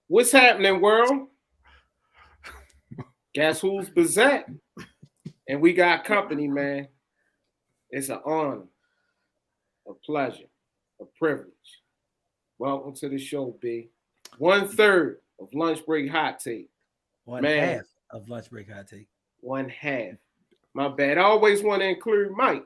What's happening, world? Guess who's Bazette? And we got company, man. It's an honor, a pleasure, a privilege. Welcome to the show, B. 1/3 of lunch break hot take. One Man, half of lunch break hot take. one half. My bad. I always want to include Mike.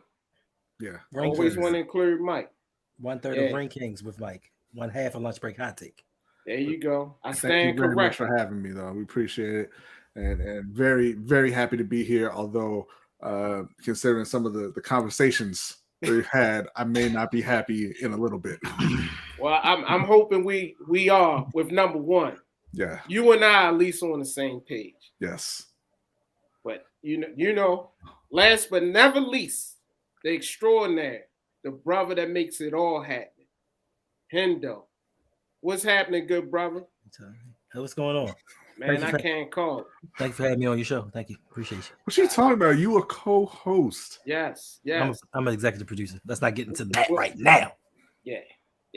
Yeah. Ring Always Kings. want to include Mike. 1/3 Yeah. of Ring Kings with Mike. One half of lunch break hot take. There you go. I Thank stand you very much corrected. for having me, though. We appreciate it, and very very happy to be here. Although, considering some of the conversations we've had, I may not be happy in a little bit. Well, I'm hoping we are with number one. Yeah. You and I at least on the same page. Yes. But you know, last but never least, the extraordinary, the brother that makes it all happen. Hendo. What's happening, good brother? Hey, what's going on? Man, I can't call it. Thank you for having me on your show. Thank you. Appreciate you. What you talking about? You a co-host? Yes. I'm an executive producer. Let's not get into that right now. Yeah.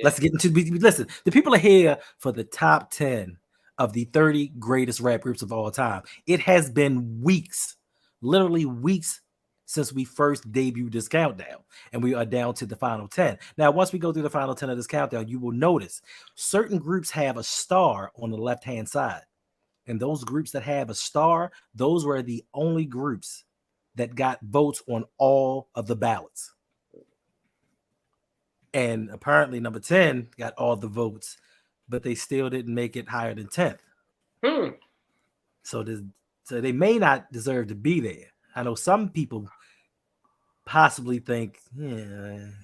Let's get into listen. The people are here for the top 10 of the 30 greatest rap groups of all time. It has been weeks, literally weeks, since we first debuted this countdown, and we are down to the final 10. Now, once we go through the final 10 of this countdown, you will notice certain groups have a star on the left-hand side. And those groups that have a star, those were the only groups that got votes on all of the ballots. And apparently number 10 got all the votes, but they still didn't make it higher than 10th. So they may not deserve to be there. I know some people possibly think, that's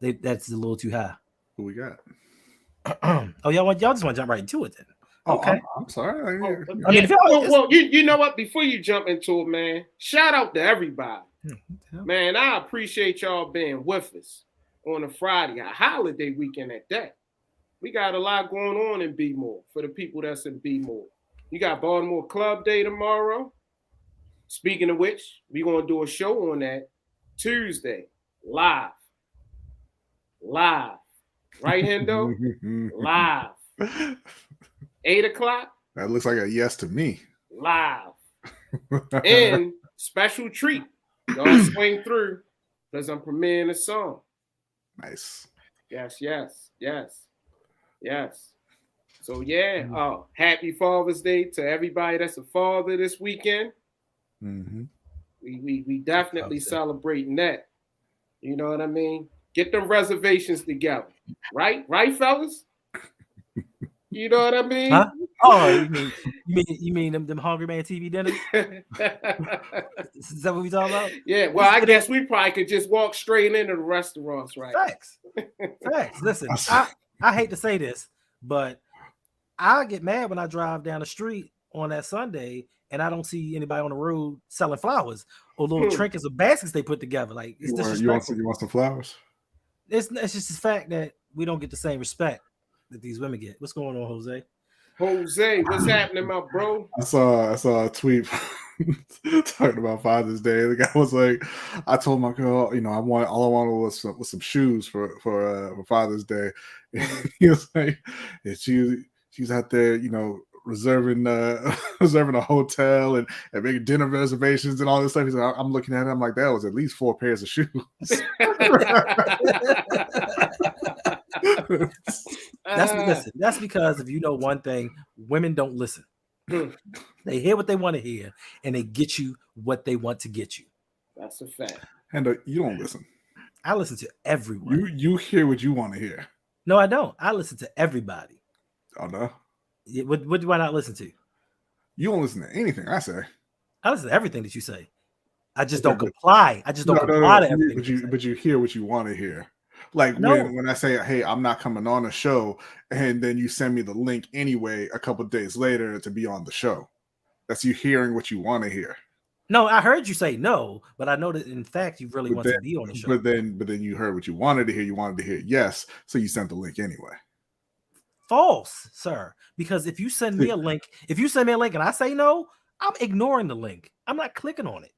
a little too high. Who we got? Oh, y'all just want to jump right into it then? Okay. I'm sorry. I mean, you know what? Before you jump into it, man, shout out to everybody. Man, I appreciate y'all being with us on a Friday, a holiday weekend at that. We got a lot going on in B-More for the people that's in B-More. You got Baltimore Club Day tomorrow. Speaking of which, we're going to do a show on that Tuesday, live. Right, Hendo? Live. 8 o'clock? That looks like a yes to me. Live. And special treat. Y'all swing through because I'm premiering a song. Nice. Yes. So happy Father's Day to everybody that's a father this weekend. Mm-hmm. We definitely celebrating that. You know what I mean? Get the reservations together. Right, fellas? You know what I mean? Huh? Oh, you mean them Hungry Man TV dinners? Is that what we talking about? Yeah. Well, I guess we probably could just walk straight into the restaurants, right? Facts. Listen, I hate to say this, but I get mad when I drive down the street on that Sunday and I don't see anybody on the road selling flowers or little trinkets or baskets they put together. Like, it's disrespectful. You want some flowers? It's just the fact that we don't get the same respect that these women get. What's going on, Jose? Jose, what's happening, my bro? I saw a tweet talking about Father's Day. The guy was like, I told my girl, all I wanted was some shoes for Father's Day. And he was like, and she's out there, reserving a hotel and making dinner reservations and all this stuff. He's like, I'm looking at it, I'm like, that was at least 4 pairs of shoes. That's because if you know one thing, women don't listen. They hear what they want to hear and they get you what they want to get you. That's a fact. And you don't listen. I listen to everyone. You hear what you want to hear. No, I don't. I listen to everybody. Oh no. What do I not listen to? You don't listen to anything I say. I listen to everything that you say. I just don't comply. I just don't comply to everything. But you hear what you want to hear. Like when I say, hey, I'm not coming on a show, and then you send me the link anyway a couple of days later to be on the show. That's you hearing what you want to hear. No, I heard you say no, but I know that in fact you really want to be on the show. But then you heard what you wanted to hear. You wanted to hear yes, so you sent the link anyway. False, sir. Because if you send me a link, and I say no, I'm ignoring the link. I'm not clicking on it.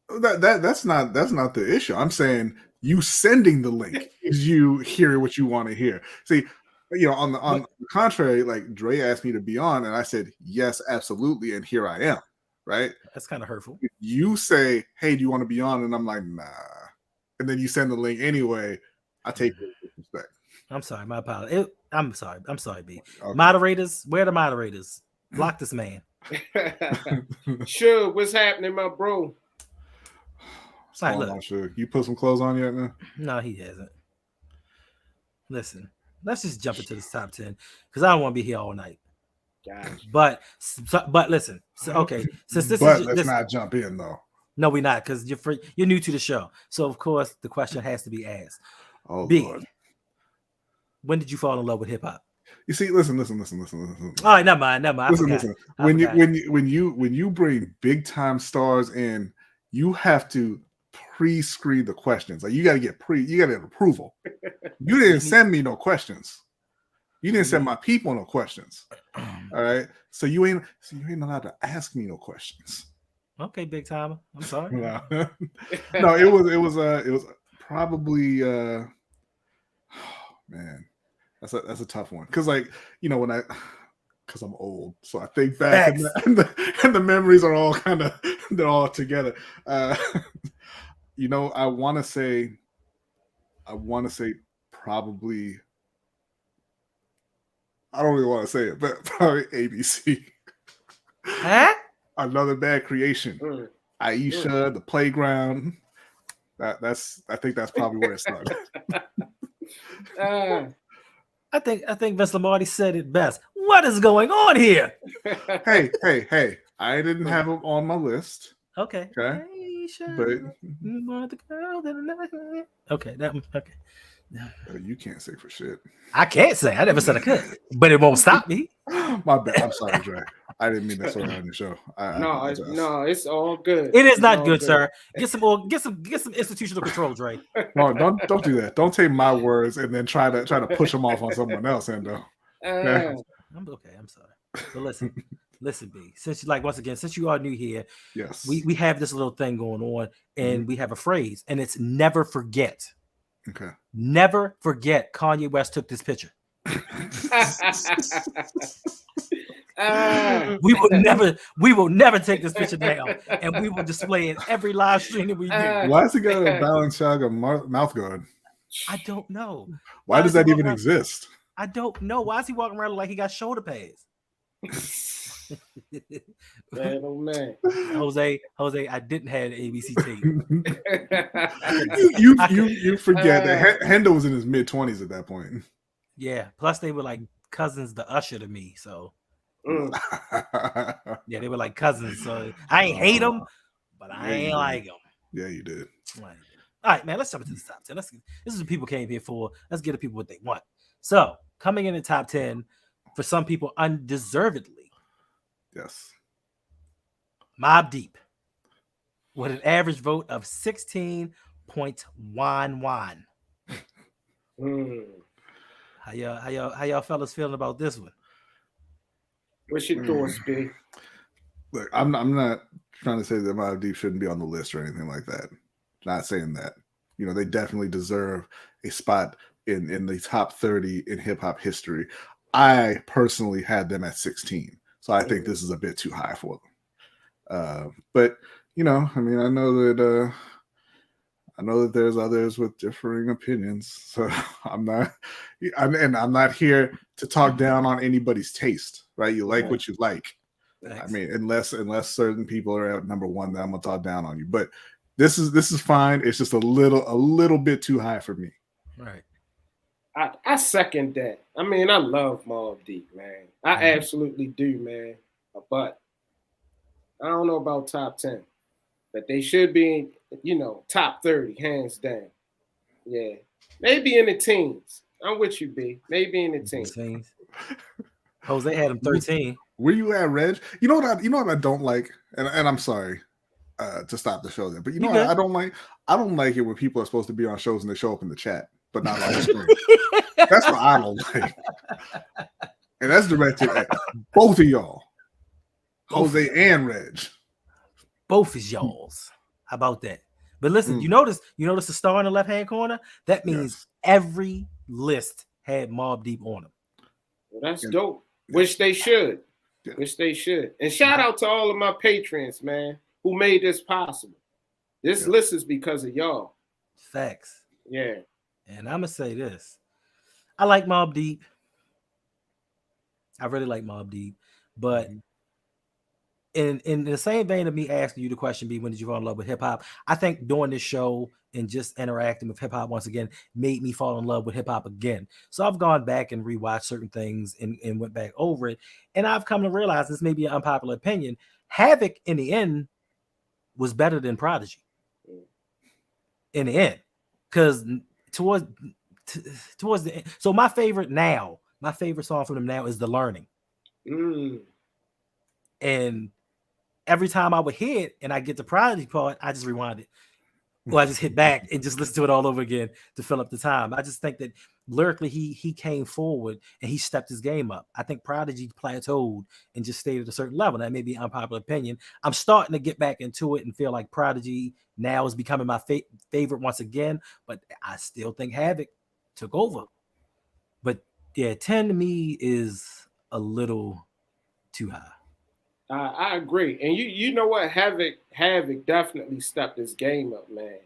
That's not the issue. I'm saying you sending the link is you hear what you want to hear. See, On the contrary, like Dre asked me to be on, and I said yes, absolutely, and here I am. Right? That's kind of hurtful. You say, "Hey, do you want to be on?" And I'm like, "Nah," and then you send the link anyway. I take it with respect. I'm sorry, my apologies. I'm sorry, B. Okay. Moderators, where are the moderators? Block this man. Sure, what's happening, my bro? Right, look. You put some clothes on yet, man? No, he hasn't. Listen, let's just jump into this top 10 because I don't want to be here all night. Gotcha. But listen, okay. Since this let's not jump in though. No, we're not, because you're new to the show. So of course the question has to be asked. Oh, B, Lord. When did you fall in love with hip hop? You see, listen. All right, never mind. Listen. When you bring big time stars in, you have to pre-screen the questions. Like you got to get approval. You didn't send me no questions. You didn't send my people no questions. All right, so you ain't allowed to ask me no questions. Okay, big timer. I'm sorry. No, it was probably man, that's a tough one because because I'm old, so I think back and the memories are all they're all together. I want to say probably. I don't really want to say it, but probably ABC. Huh? Another Bad Creation. Aisha, The Playground. I think that's probably where it started. I think Vince Lombardi said it best. What is going on here? Hey! I didn't have him on my list. Okay. Aisha, but okay. Okay. You can't say for shit. I can't say. I never said I could, but it won't stop me. My bad. I'm sorry, Dre. I didn't mean to throw on your show. No, it's all good. It is not good, sir. Get some institutional control, Dre. No, don't do that. Don't take my words and then try to push them off on someone else, Endo. I'm okay. I'm sorry. But listen, B. Since since you are new here, yes, we have this little thing going on, and we have a phrase, and it's never forget. Okay. Never forget Kanye West took this picture. We will never take this picture down, and we will display it every live stream that we do. Why has he got a Balenciaga mouth guard? I don't know. Why does that even exist? I don't know. Why is he walking around like he got shoulder pads? Man, oh man, Jose, I didn't have the ABC tape. you forget that Hendo was in his mid-20s at that point. Yeah. Plus, they were like cousins, the Usher to me. So yeah, they were like cousins. So I ain't hate them, but I ain't like them. Yeah, you did. All right, man. Let's jump into the top 10. This is what people came here for. Let's get the people what they want. So coming in the top 10 for some people undeservedly. Yes. Mobb Deep with an average vote of 16.11. How y'all fellas feeling about this one? What's your thoughts, B? Look, I'm not trying to say that Mobb Deep shouldn't be on the list or anything like that. Not saying that. They definitely deserve a spot in the top 30 in hip hop history. I personally had them at 16. So I think this is a bit too high for them. But I know that there's others with differing opinions. So I'm not here to talk down on anybody's taste, right? You like what you like. Thanks. I mean, unless certain people are at number one, then I'm gonna talk down on you. But this is fine. It's just a little bit too high for me. Right. I second that. I mean, I love Mobb Deep, man. I absolutely do, man. But I don't know about top 10. But they should be, top 30, hands down. Yeah. Maybe in the teens. I'm with you, B. Maybe in the teens. Jose had him 13. Where you at, Reg? You know what I don't like? And I'm sorry to stop the show there. But what I don't like? I don't like it when people are supposed to be on shows and they show up in the chat, but not on the screen. That's what I don't like. And that's directed at both of y'all. Jose and Reg. Both is y'all's. How about that? But listen, you notice the star in the left-hand corner? That means every list had Mobb Deep on them. Well, that's dope. Wish they should. Yeah. Wish they should. And shout out to all of my patrons, man, who made this possible. This list is because of y'all. Facts. Yeah. And I'm gonna say this. I like Mobb Deep. I really like Mobb Deep. But in the same vein of me asking you the question, B, when did you fall in love with hip hop? I think doing this show and just interacting with hip hop once again made me fall in love with hip hop again. So I've gone back and rewatched certain things and went back over it. And I've come to realize, this may be an unpopular opinion, Havoc in the end was better than Prodigy. In the end. Because towards the end. So my favorite song from them now is The Learning. And every time I would hear it and I get the Prodigy part, I just rewind it. Or I just hit back and just listen to it all over again to fill up the time. I just think that lyrically he came forward and he stepped his game up. I think Prodigy plateaued and just stayed at a certain level. That may be an unpopular opinion. I'm starting to get back into it and feel like Prodigy now is becoming my favorite once again, but I still think Havoc took over. But yeah, 10 to me is a little too high. I agree. And you know what? Havoc definitely stepped his game up, man.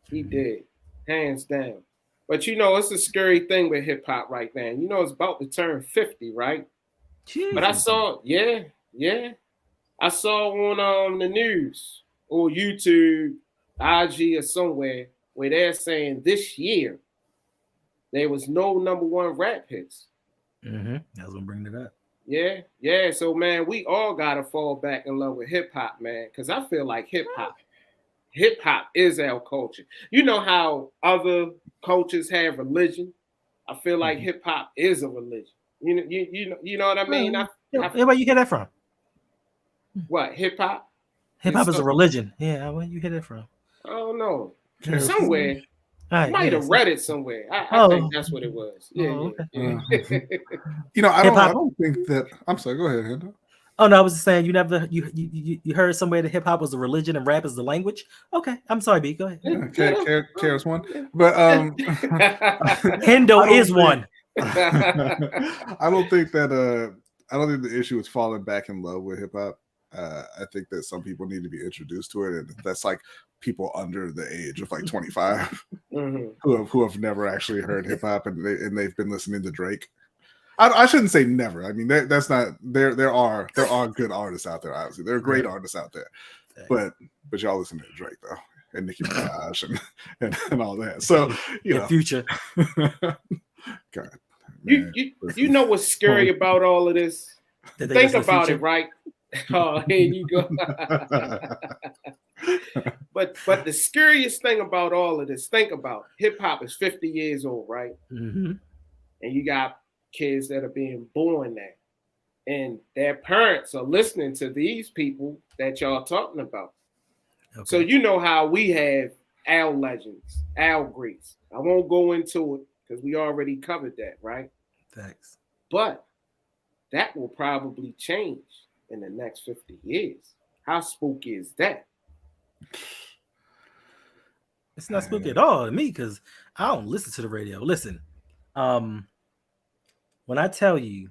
He did. Hands down. But it's a scary thing with hip hop right now. It's about to turn 50, right? Jesus. But I saw, I saw on the news or YouTube, IG or somewhere where they're saying this year there was no #1 rap hits. I was gonna bring it up. Yeah. So man, we all gotta fall back in love with hip hop, man, because I feel like hip hop is our culture. You know how other cultures have religion? I feel like hip hop is a religion. You know what I mean? Where you hear that from? What, hip hop? Hip hop is a religion. Yeah, where you hear that from? I don't know. Somewhere. Right, might have read it somewhere. I think that's what it was. Yeah. Okay. I don't think that. I'm sorry. Go ahead, Hendo. Oh no, I was just saying you heard somewhere that hip hop was a religion and rap is the language. Okay, I'm sorry, B. Go ahead. Cares one, but Hendo is one. I don't think that. I don't think the issue is falling back in love with hip hop. I think that some people need to be introduced to it, and that's like people under the age of like 25 who have never actually heard hip hop and they've been listening to Drake. I shouldn't say never. I mean that's not there are good artists out there. Obviously, there are great artists out there, but y'all listen to Drake though, and Nicki Minaj and all that. So Future. God, you know what's scary about all of this? Think about it, right? Oh, here you go. But the scariest thing about all of this, think about hip hop is 50 years old, right? And you got kids that are being born now, and their parents are listening to these people that y'all talking about. Okay. So you know how we have our legends, our greats. I won't go into it because we already covered that, right? Thanks. But that will probably change in the next 50 years. How spooky is that? It's not spooky at all to me because I don't listen to the radio. Listen, when I tell you,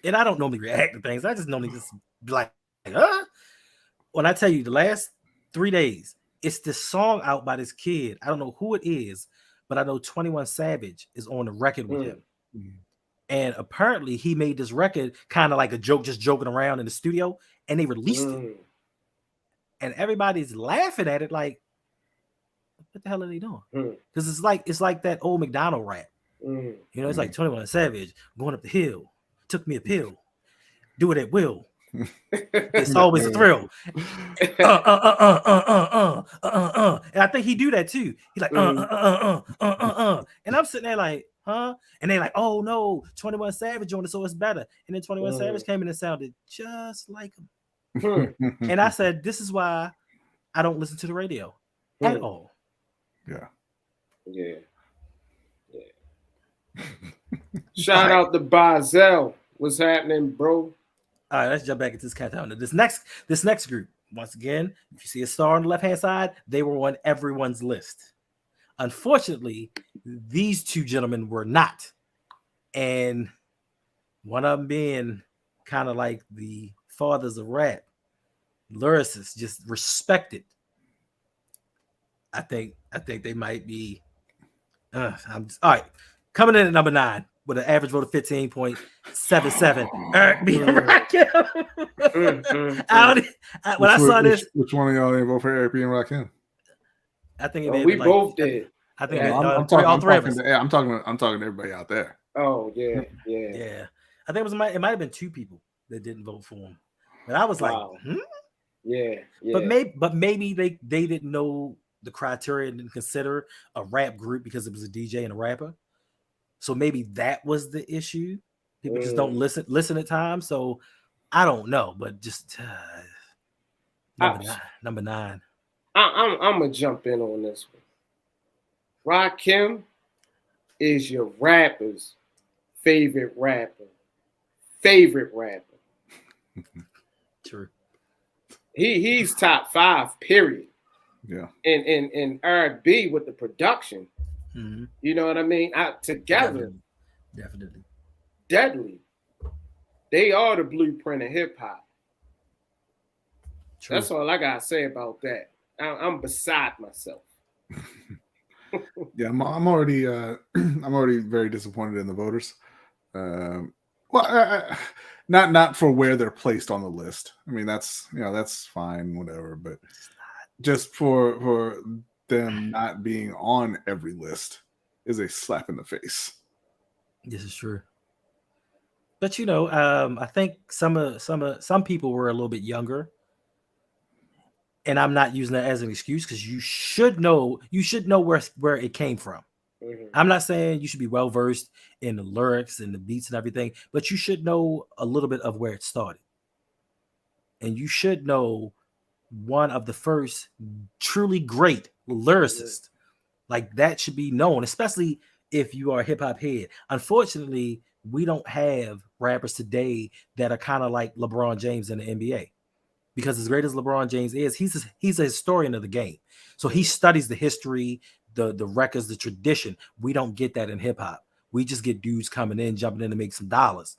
and I don't normally react to things, I just normally just be like, when I tell you the last 3 days, it's this song out by this kid. I don't know who it is, but I know 21 Savage is on the record with him. And apparently he made this record kind of like a joke, just joking around in the studio, and they released it. And everybody's laughing at it like, what the hell are they doing? Because it's like that old McDonald rap. It's like 21 Savage going up the hill, took me a pill, do it at will. It's always a thrill. And I think he do that too. He's like, and I'm sitting there like, huh? And they're like, oh no, 21 Savage on it, so it's better. And then 21 Savage came in and sounded just like him. And I said, this is why I don't listen to the radio at all. Yeah. Shout out to Bazel. What's happening, bro? All right, let's jump back into this countdown. This next group, once again, if you see a star on the left-hand side, they were on everyone's list. Unfortunately, these two gentlemen were not. And one of them being kind of like the fathers of rap, lyricists, just respected. I think they might be. All right. Coming in at number 9 with an average vote of 15.77. Eric B. Rakim. When I saw this, which one of y'all didn't vote for Eric B. and Rakim? I think we both did. I think I'm all three of us. I'm talking to everybody out there. Oh yeah. I think it might have been 2 people that didn't vote for him, but I was like, yeah. But maybe they didn't know the criteria and didn't consider a rap group because it was a DJ and a rapper. So maybe that was the issue. People just don't listen at times. So I don't know, but just number 9. I'm gonna jump in on this one. Rakim is your rapper's favorite rapper. True. He's top 5, period. Yeah. And Eric B with the production. Mm-hmm. You know what I mean? Together. Definitely. Deadly. They are the blueprint of hip hop. That's all I gotta say about that. I'm beside myself. Yeah, I'm already very disappointed in the voters. Not for where they're placed on the list. I mean, that's fine, whatever. But just for them not being on every list is a slap in the face. This is true. But I think some people were a little bit younger. And I'm not using that as an excuse because you should know where it came from. Mm-hmm. I'm not saying you should be well versed in the lyrics and the beats and everything, but you should know a little bit of where it started. And you should know one of the first truly great lyricists. Like that should be known, especially if you are a hip hop head. Unfortunately, we don't have rappers today that are kind of like LeBron James in the NBA. Because as great as LeBron James is, he's a historian of the game. So he studies the history, the records, the tradition. We don't get that in hip hop. We just get dudes coming in, jumping in to make some dollars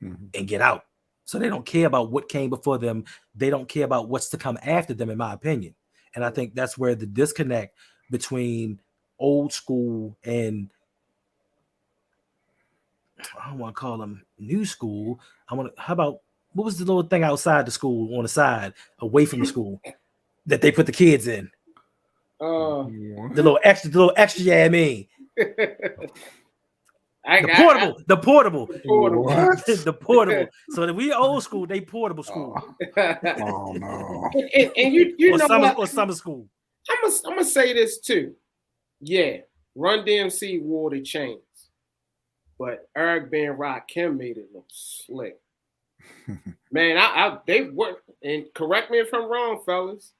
and get out. So they don't care about what came before them. They don't care about what's to come after them, in my opinion. And I think that's where the disconnect between old school and I don't want to call them new school. How about what was the little thing outside the school on the side, away from the school, that they put the kids in? The little extra. Yeah, I mean, the portable. The portable. So that we old school, they portable school. Oh no! And you know summer, what? Or summer school. I'm gonna say this too. Yeah, Run DMC wore the chains, but Eric B and Rakim made it look slick. Man, they worked, and correct me if I'm wrong, fellas.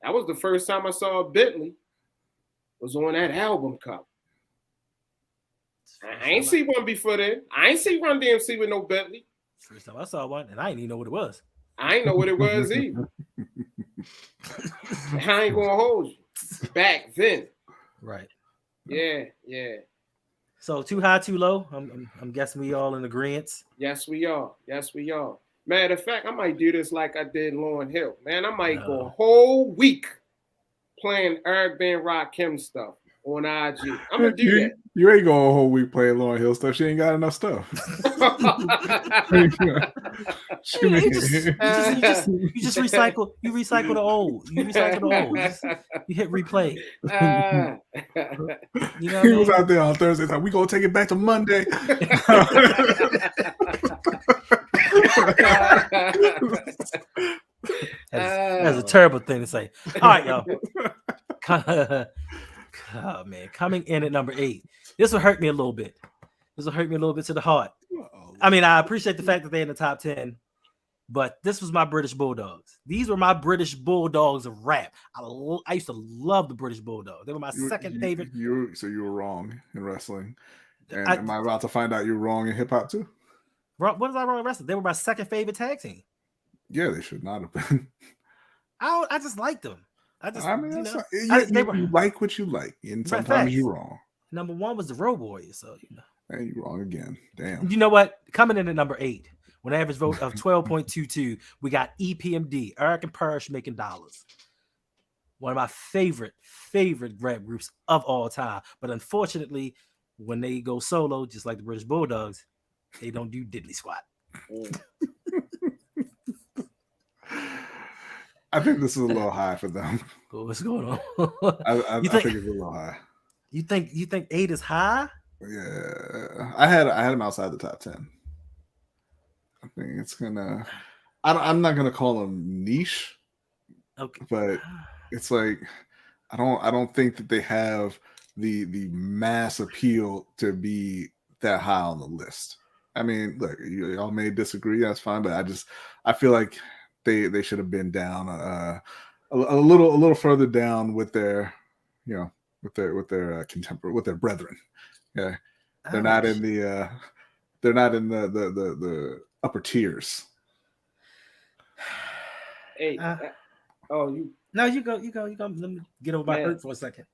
That was the first time I saw a Bentley was on that album cover. I ain't see one before then. I ain't see Run DMC with no Bentley. First time I saw one, and I didn't even know what it was. I ain't know what it was either. I ain't gonna hold you. Back then. Right. Yeah. So too high, too low. I'm guessing we all in agreement. Yes, we are. Matter of fact, I might do this like I did Lauryn Hill. Man, I might go a whole week playing Eric B and Rakim stuff on IG. I'm gonna do that. You ain't going a whole week playing Lauryn Hill stuff. She ain't got enough stuff. You just recycle. You recycle the old. You hit replay. He was out there on Thursday. Like, we gonna take it back to Monday. That's a terrible thing to say. All right, y'all. Oh man, coming in at number 8. This will hurt me a little bit. This will hurt me a little bit to the heart. I mean, I appreciate the fact that they're in the top 10, but this was my British Bulldogs. These were my British Bulldogs of rap. I used to love the British Bulldogs. They were my second favorite. So you were wrong in wrestling. And am I about to find out you're wrong in hip hop too? What was I wrong in wrestling? They were my second favorite tag team. Yeah, they should not have been. I just liked them. I mean, you like what you like, and sometimes you're wrong. Number 1 was the Road Warriors, so And you're wrong again. Damn. You know what? Coming in at number 8, with an average vote of 12.22, we got EPMD, Eric and Parrish Making Dollars. One of my favorite rap groups of all time. But unfortunately, when they go solo, just like the British Bulldogs, they don't do diddly squat. I think this is a little high for them. What's going on? I think it's a little high. You think 8 is high? Yeah, I had him outside the top 10. I think it's gonna. I'm not gonna call them niche. Okay, but it's like I don't think that they have the mass appeal to be that high on the list. I mean, look, y'all may disagree, that's fine, but I feel like they should have been down a little further down with their with their contemporary, with their brethren. Yeah, they're not in the upper tiers. Hey, you go. Let me get over my hurt for a second.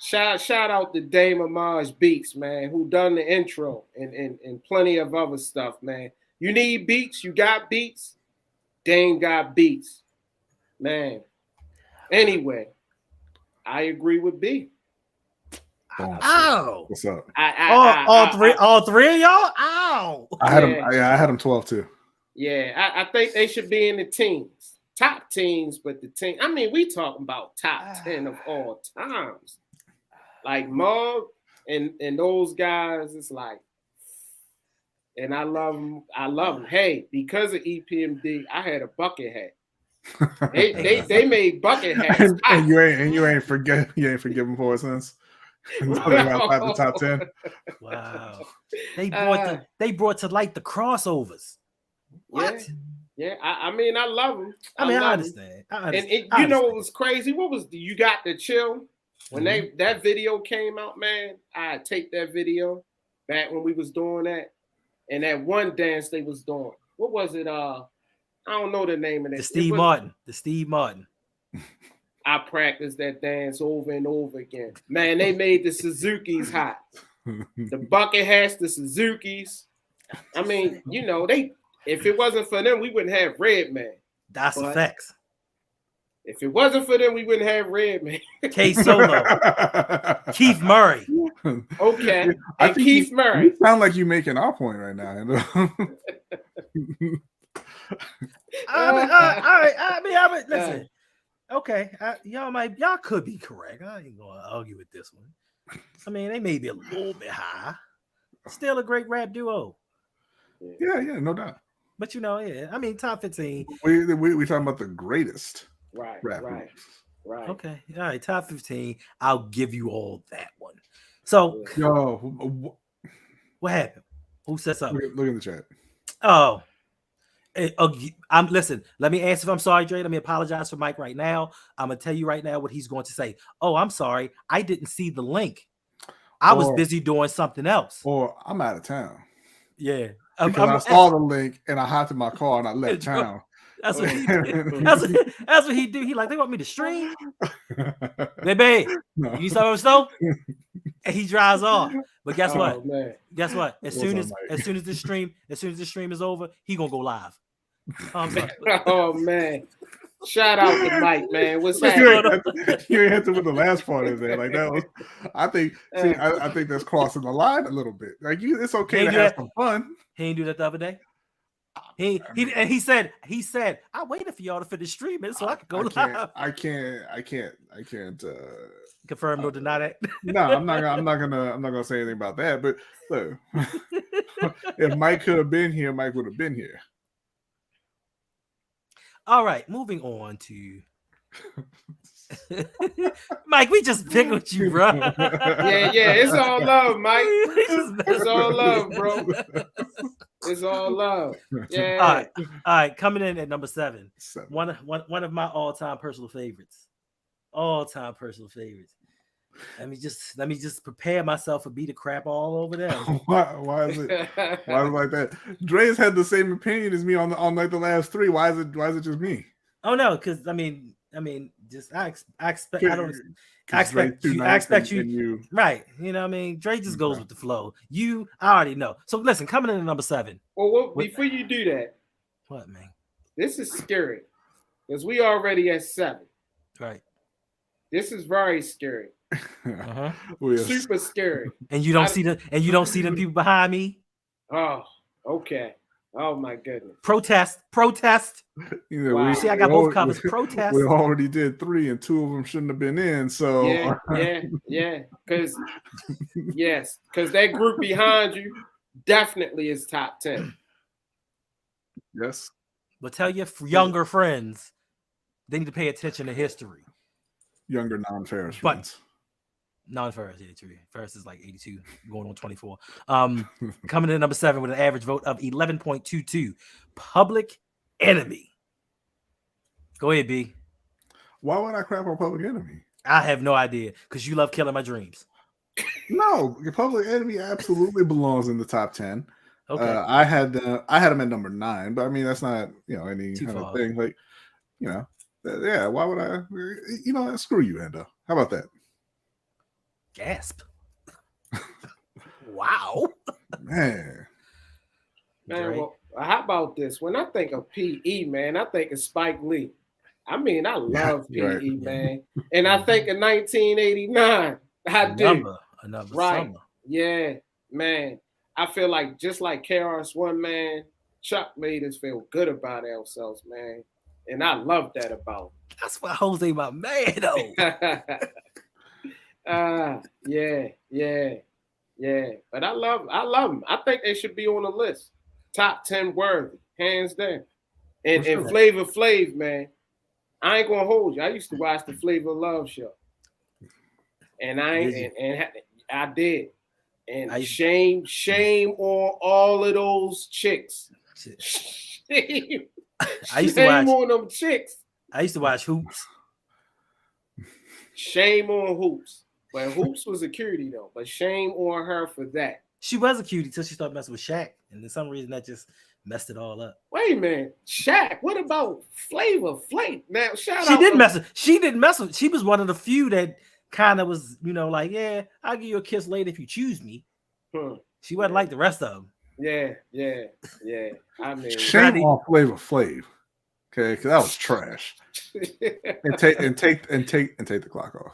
Shout out to Dame Amaj Beats, man, who done the intro and plenty of other stuff, man. You need beats, you got beats. Dame got beats, man. Anyway, I agree with B. Ow! What's up? All three of y'all? Ow! I had him 12 too. Yeah, I think they should be in the teams, top teams, but the team. I mean, we talking about top 10 of all times, like Mug and those guys. It's like, and I love them. Hey, because of EPMD, I had a bucket hat. They made bucket hats, and you ain't forgive them for it since. Outside the top 10. Wow. They brought to light the crossovers. What? Yeah. I mean, I love them. I understand. And you know what was crazy? What was you got the chill when that video came out, man? I take that video back when we was doing that, and that one dance they was doing. What was it? I don't know the name of that. The Steve Martin. I practiced that dance over and over again. Man, they made the Suzuki's hot. The bucket hats, the Suzuki's. I mean, if it wasn't for them, we wouldn't have Redman. That's a fact. If it wasn't for them, we wouldn't have Redman. K Solo. Keith Murray. Okay. And Keith Murray. You sound like you're making our point right now. Listen. Okay, y'all could be correct. I ain't gonna argue with this one. I mean, they may be a little bit high. Still a great rap duo. Yeah, no doubt. But I mean, top 15. We talking about the greatest. Right. Okay, all right, top 15. I'll give you all that one. So, what happened? Who said something? Look in the chat. Oh. Listen, let me answer if I'm sorry, Dre. Let me apologize for Mike right now. I'm gonna tell you right now what he's going to say. Oh, I'm sorry. I didn't see the link. I was busy doing something else. Or I'm out of town. Yeah. Because I saw the link and I hopped in my car and I left town. That's what he did. That's what he do. He like, they want me to stream. Baby, you saw what snow? And he drives off. But guess what? Man. Guess what? As soon as the stream is over, he gonna go live. Oh man. Shout out to Mike, man. What's happening? You ain't had to with the last part of that. Like that was, I think that's crossing the line a little bit. Like it's okay to have some fun. He ain't do that the other day. He said, I waited for y'all to finish streaming so I could go live. I can't confirm nor deny that. No, I'm not gonna say anything about that. But look, if Mike could have been here, Mike would have been here. All right, moving on to Mike. We just pick with you, bro. Yeah, it's all love, Mike. It's all love, bro. It's all love. Yeah. All right. Coming in at number 7. One of my all-time personal favorites. Let me just prepare myself for beat the crap all over there. Why is it like that? Dre's had the same opinion as me on like the last 3. Why is it just me? Oh no, because I mean, I mean, just I expect I don't I Because Drake expect too you nice and you you right. You know what I mean? Drake just goes Okay. with the flow. I already know. So listen, coming in at number 7. Well, What before you do that, what man? this is scary because we already at 7. Right. This is very scary. Uh-huh. We are Super scary. And you don't see them people behind me. Oh, okay. Oh my goodness. Protest. you know, Wow. You see, I got both covers. Protest. we already did 3 and 2 of them shouldn't have been in. So Yeah. Because that group behind you definitely is top 10. yes. But tell your younger friends they need to pay attention to history. Younger non-Ferris But friends. non-Ferris, 83. Ferris is like 82, going on 24. Coming in at number 7 with an average vote of 11.22. Public Enemy. Go ahead, B. Why would I crap on Public Enemy? I have no idea because you love killing my dreams. No, your Public Enemy absolutely belongs in the top 10. Okay. I had him at number 9, but I mean that's not any Too kind far. of thing. Like yeah, why would I? Screw you, Endo. How about that? Gasp. Wow. Man, Well, how about this? When I think of PE, man, I think of Spike Lee. I mean, I love PE, right. man. And I think of 1989. I do. Another Right. summer. Yeah, man. I feel like just like KRS-One, man, Chuck made us feel good about ourselves, man. And I love that about him. That's what Jose my man though. Yeah. But I love them. I think they should be on the list. Top 10 worthy, hands down. And sure. Flavor Flav, man. I ain't gonna hold you. I used to watch the Flavor Love show. And I did. And shame on all of those chicks. Shame on them chicks. I used to watch Hoops. Shame on Hoops. But Hoops was a cutie though. But shame on her for that. She was a cutie till she started messing with Shaq. And for some reason that just messed it all up. Wait a minute. Shaq, what about Flavor Flav? Now She didn't mess with. She was one of the few that kind of was, like, yeah, I'll give you a kiss later if you choose me. She wasn't like the rest of them. Yeah. I mean, shame on Flavor Flav. Okay, because that was trash. and take the clock off.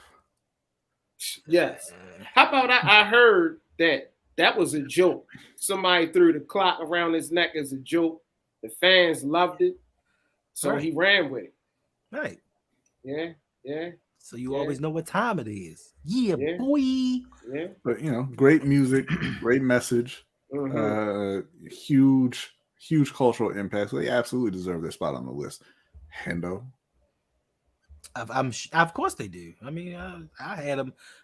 Yes. How about I heard that was a joke. Somebody threw the clock around his neck as a joke. The fans loved it, so he ran with it. Right. Yeah. So you always know what time it is. Yeah, boy. Yeah. But great music, great message, huge cultural impact. So they absolutely deserve their spot on the list. Hendo. Of course they do. I mean, I had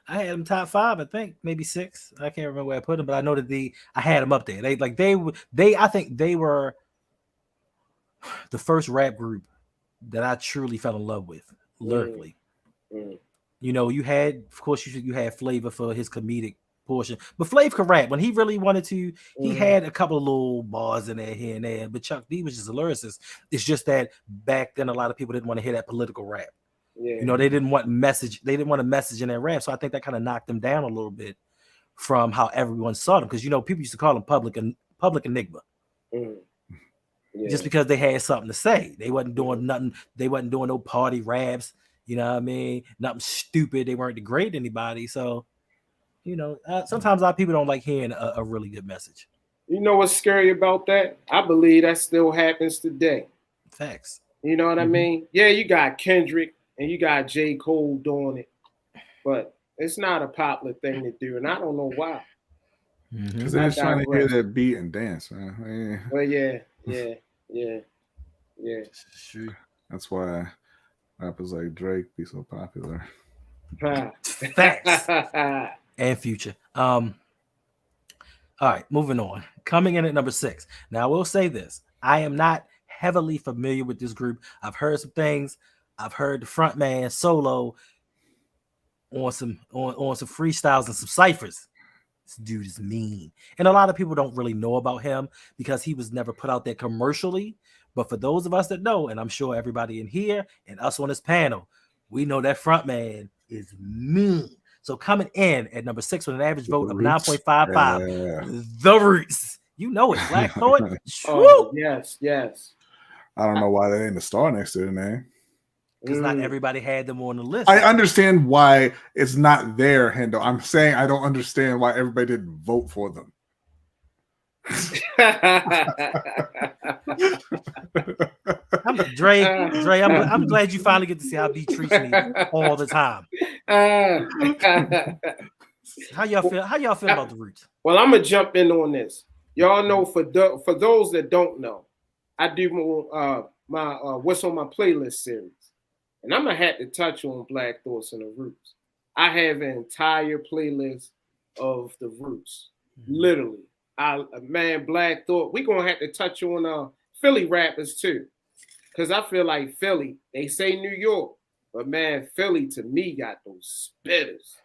them top 5. I think maybe 6. I can't remember where I put them, but I know that I had them up there. I think they were the first rap group that I truly fell in love with lyrically. You had Flavor for his comedic portion, but Flav could rap when he really wanted to. He had a couple of little bars in there here and there, but Chuck D was just a lyricist. It's just that back then a lot of people didn't want to hear that political rap. Yeah. They didn't want message. They didn't want a message in their rap, so I think that kind of knocked them down a little bit from how everyone saw them. Because people used to call them public enigma, just because they had something to say. They wasn't doing nothing. They wasn't doing no party raps. You know what I mean? Nothing stupid. They weren't degrading anybody. So, sometimes our people don't like hearing a really good message. You know what's scary about that? I believe that still happens today. Facts. You know what I mean? Yeah, you got Kendrick and you got J. Cole doing it, but it's not a popular thing to do, and I don't know why. Because they're just trying to hear that beat and dance, man. Well, yeah. Sure. That's why rappers like Drake be so popular. Facts. And Future. All right, moving on. Coming in at number 6. Now, I will say this. I am not heavily familiar with this group. I've heard some things. I've heard the front man solo on some freestyles and some ciphers. This dude is mean. And a lot of people don't really know about him because he was never put out there commercially. But for those of us that know, and I'm sure everybody in here and us on this panel, we know that front man is mean. So coming in at number 6 with an average vote of 9.55, The Roots. You know it, Black Thought. Oh, yes, yes. I don't know why they ain't a star next to their name. Because not everybody had them on the list. I understand why it's not there, Hendo. I'm saying I don't understand why everybody didn't vote for them. Dre, I'm glad you finally get to see how B treats me all the time. How y'all feel about The Roots? Well, I'm gonna jump in on this. Y'all know for those that don't know, I do my What's on My Playlist series, and I'm gonna have to touch on Black Thoughts and The Roots. I have an entire playlist of The Roots, literally. Black Thought. We're gonna have to touch on Philly rappers too, because I feel like Philly. They say New York, but man, Philly to me got those spitters.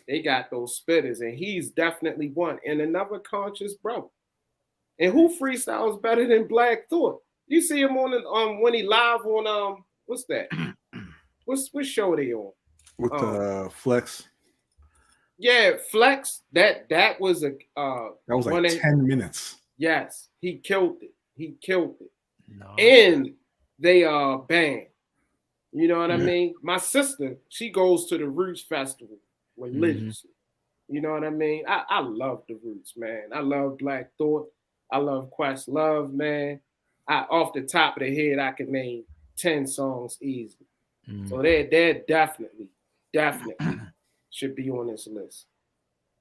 They got those spitters, and he's definitely one. And another conscious brother. And who freestyles better than Black Thought? You see him on when he live on what's that? What show they on? With Flex. Yeah, Flex. That was a that was like 10 minutes. Yes, he killed it. No. And they banned. You know what I mean? My sister, she goes to the Roots Festival religiously. You know what I mean? I love the Roots, man. I love Black Thought. I love Questlove, man. Off the top of the head, I could name 10 songs easily. So they're definitely should be on this list.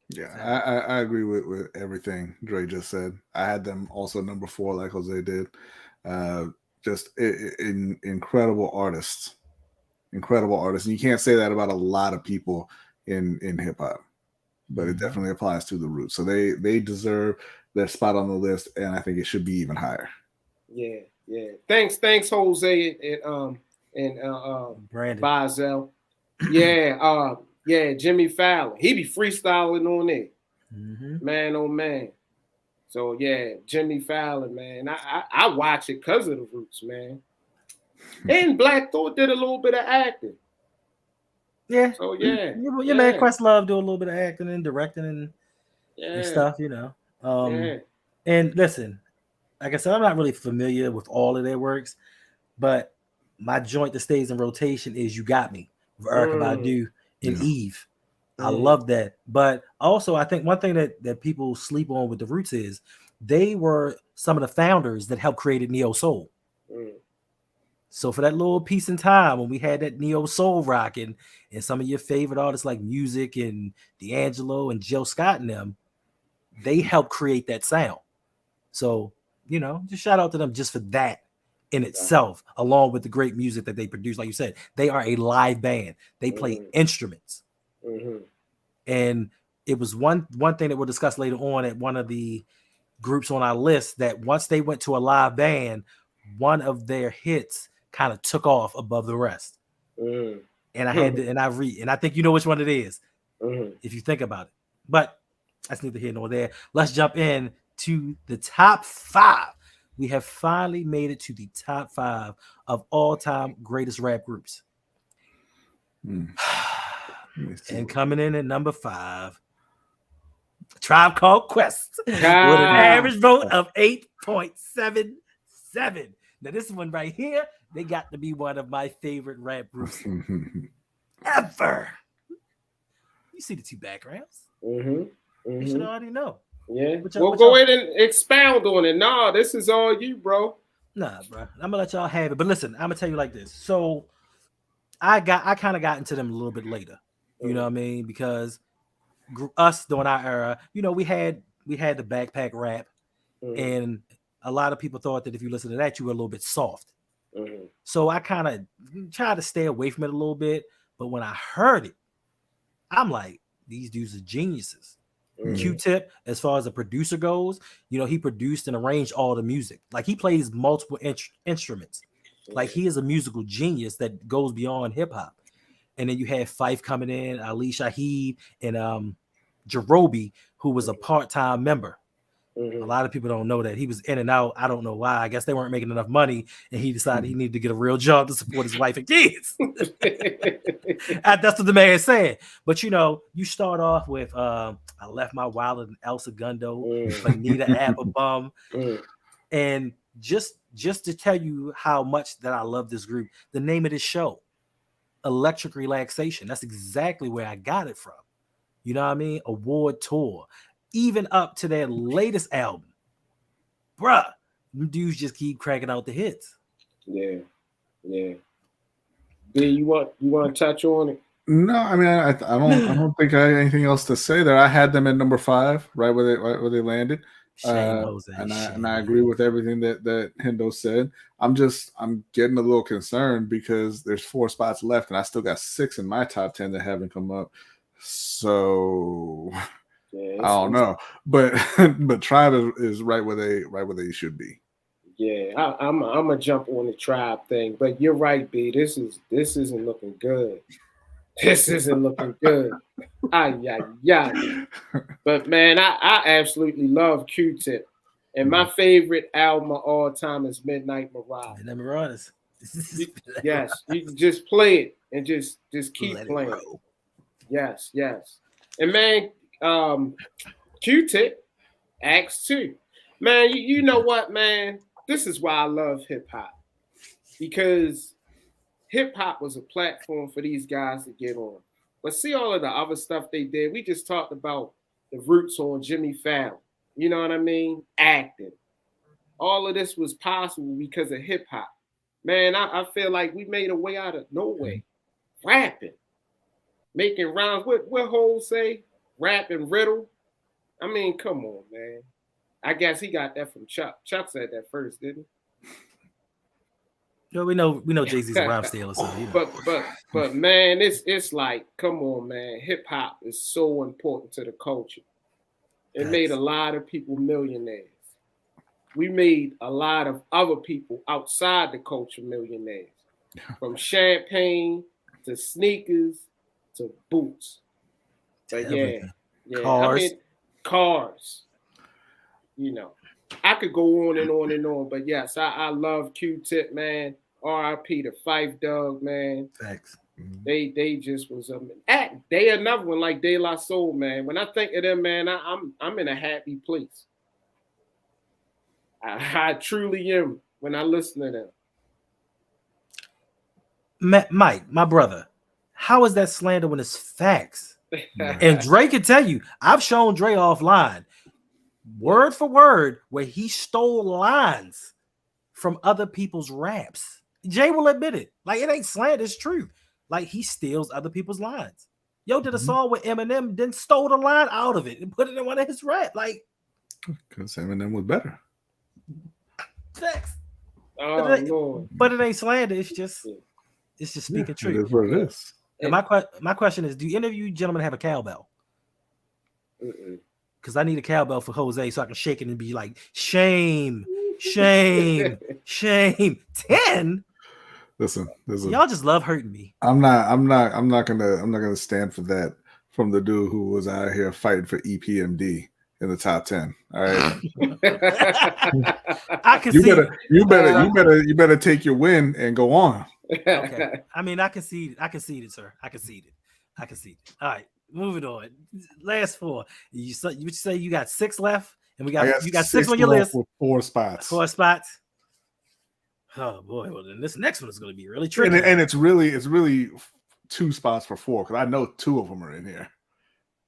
Yeah, I agree with everything Dre just said. I had them also number 4, like Jose did. Just incredible artists. Incredible artists. And you can't say that about a lot of people in hip hop. But it definitely applies to the Roots. So they deserve their spot on the list, and I think it should be even higher. Yeah. Thanks, Jose and Brandon Bazel. Yeah, Jimmy Fallon. He be freestyling on it. Man, oh man. So yeah, Jimmy Fallon, man. I watch it because of the Roots, man. And Black Thought did a little bit of acting. Yeah. So yeah. Your man Questlove do a little bit of acting and directing and stuff, you know. And listen, like I said, I'm not really familiar with all of their works, but my joint that stays in rotation is You Got Me with Erykah Badu and Eve. I love that. But also, I think one thing that people sleep on with the Roots is they were some of the founders that helped create neo soul. So for that little piece in time when we had that neo soul rock and some of your favorite artists like Music and D'Angelo and Jill Scott and them, they helped create that sound. So, you know, just shout out to them just for that in itself, along with the great music that they produce. Like you said, they are a live band. They play instruments. And it was one thing that we'll discuss later on at one of the groups on our list, that once they went to a live band, one of their hits kind of took off above the rest. And I had to, and I think you know which one it is, if you think about it. But that's neither here nor there. Let's jump in to the top 5. We have finally made it to the top 5 of all-time greatest rap groups. And coming in at number 5, Tribe Called Quest with an average vote of 8.77. Now this one right here, they got to be one of my favorite rap groups ever. You see the 2 backgrounds? You should already know. Yeah. Well, go ahead and expound on it. Nah, this is all you, bro. Nah, bro. I'm gonna let y'all have it. But listen, I'm gonna tell you like this. So I kind of got into them a little bit later. You know what I mean? Because us during our era, you know, we had the backpack rap, and a lot of people thought that if you listen to that, you were a little bit soft. So I kind of tried to stay away from it a little bit. But when I heard it, I'm like, these dudes are geniuses. Q-Tip, as far as a producer goes, you know, he produced and arranged all the music. Like, he plays multiple instruments. Like, he is a musical genius that goes beyond hip-hop. And then you had Fife coming in, Ali Shaheed, and Jerobi, who was a part-time member. A lot of people don't know that he was in and out. I don't know why. I guess they weren't making enough money, and he decided he needed to get a real job to support his wife and kids. That's what the man said. But you start off with I left my wallet in El Segundo, Bonita Applebum, and just to tell you how much that I love this group, the name of this show, Electric Relaxation. That's exactly where I got it from. You know what I mean? Award tour. Even up to their latest album. Bruh, dudes just keep cracking out the hits. Yeah. B, you want to touch on it? No, I mean I don't think I had anything else to say there. I had them at number 5, right where they landed. Shame, Jose. And I agree with everything that Hendo said. I'm getting a little concerned because there's 4 spots left, and I still got 6 in my top 10 that haven't come up. So I don't know, but Tribe is right where they should be. Yeah, I'm gonna jump on the Tribe thing, but you're right, B. This isn't looking good. This isn't looking good. Yeah. But man, I absolutely love Q-Tip, and my favorite album of all time is Midnight Marauders. Midnight Marauders. Yes, you can just play it and just keep playing. Yes. And man, Q-Tip, Acts 2. Man, you know what, man? This is why I love hip hop, because hip hop was a platform for these guys to get on. But see all of the other stuff they did. We just talked about the roots on Jimmy Fallon. You know what I mean? Acting. All of this was possible because of hip hop. Man, I feel like we made a way out of no way. Rapping. Making rhymes. What Hov say? Rap and riddle. I mean, come on, man. I guess he got that from Chuck. Chuck said that first, didn't he? No, we know Jay-Z's a rhyme stealer, so but man, it's like, come on, man. Hip hop is so important to the culture. It made a lot of people millionaires. We made a lot of other people outside the culture millionaires. From champagne to sneakers to boots. But yeah. Cars. I mean, cars. I could go on and on and on, but yes, I love Q-Tip, man. R.I.P. to Phife Dawg, man. Thanks. They just was they another one like De La Soul, man. When I think of them, man, I'm in a happy place. I truly am when I listen to them. Mike, my brother, how is that slander when it's facts? And Dre can tell you, I've shown Dre offline, word for word, where he stole lines from other people's raps. Jay will admit it. Like, it ain't slander, it's true. Like, he steals other people's lines. Yo did a song with Eminem, then stole the line out of it and put it in one of his rap. Like, because Eminem was better. Facts. Oh, but it ain't slander. It's just speaking truth. It is what it is. And my question is, do any of you gentlemen have a cowbell? Because I need a cowbell for Jose so I can shake it and be like, shame, shame, shame. 10. Listen. Y'all just love hurting me. I'm not gonna stand for that from the dude who was out here fighting for EPMD in the top 10. All right. I can you better take your win and go on. Okay. I mean, I conceded, sir. I conceded. All right, moving on. Last 4. You say you got 6 left, and you got 6 on your list. With 4 spots. 4 spots. Oh boy, well then this next one is going to be really tricky. And it's really 2 spots for 4 because I know 2 of them are in here,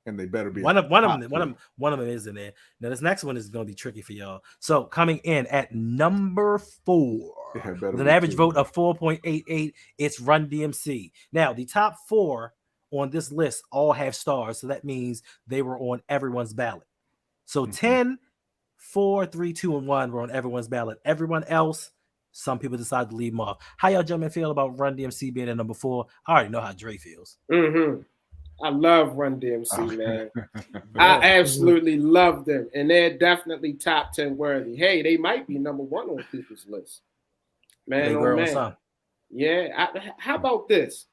and they better be one of them is in there. Now this next one is going to be tricky for y'all. So coming in at number 4, with an average vote of 4.88, it's Run DMC. Now the top 4 on this list all have stars, so that means they were on everyone's ballot. So 10, 4, 3, 2, and 1 were on everyone's ballot. Everyone else, some people decided to leave them off. How y'all gentlemen feel about Run DMC being at number 4? I already know how Dre feels. I love Run DMC, man. I absolutely love them, and they're definitely top 10 worthy. Hey, they might be number 1 on people's list. Man, oh man. Yeah. How about this?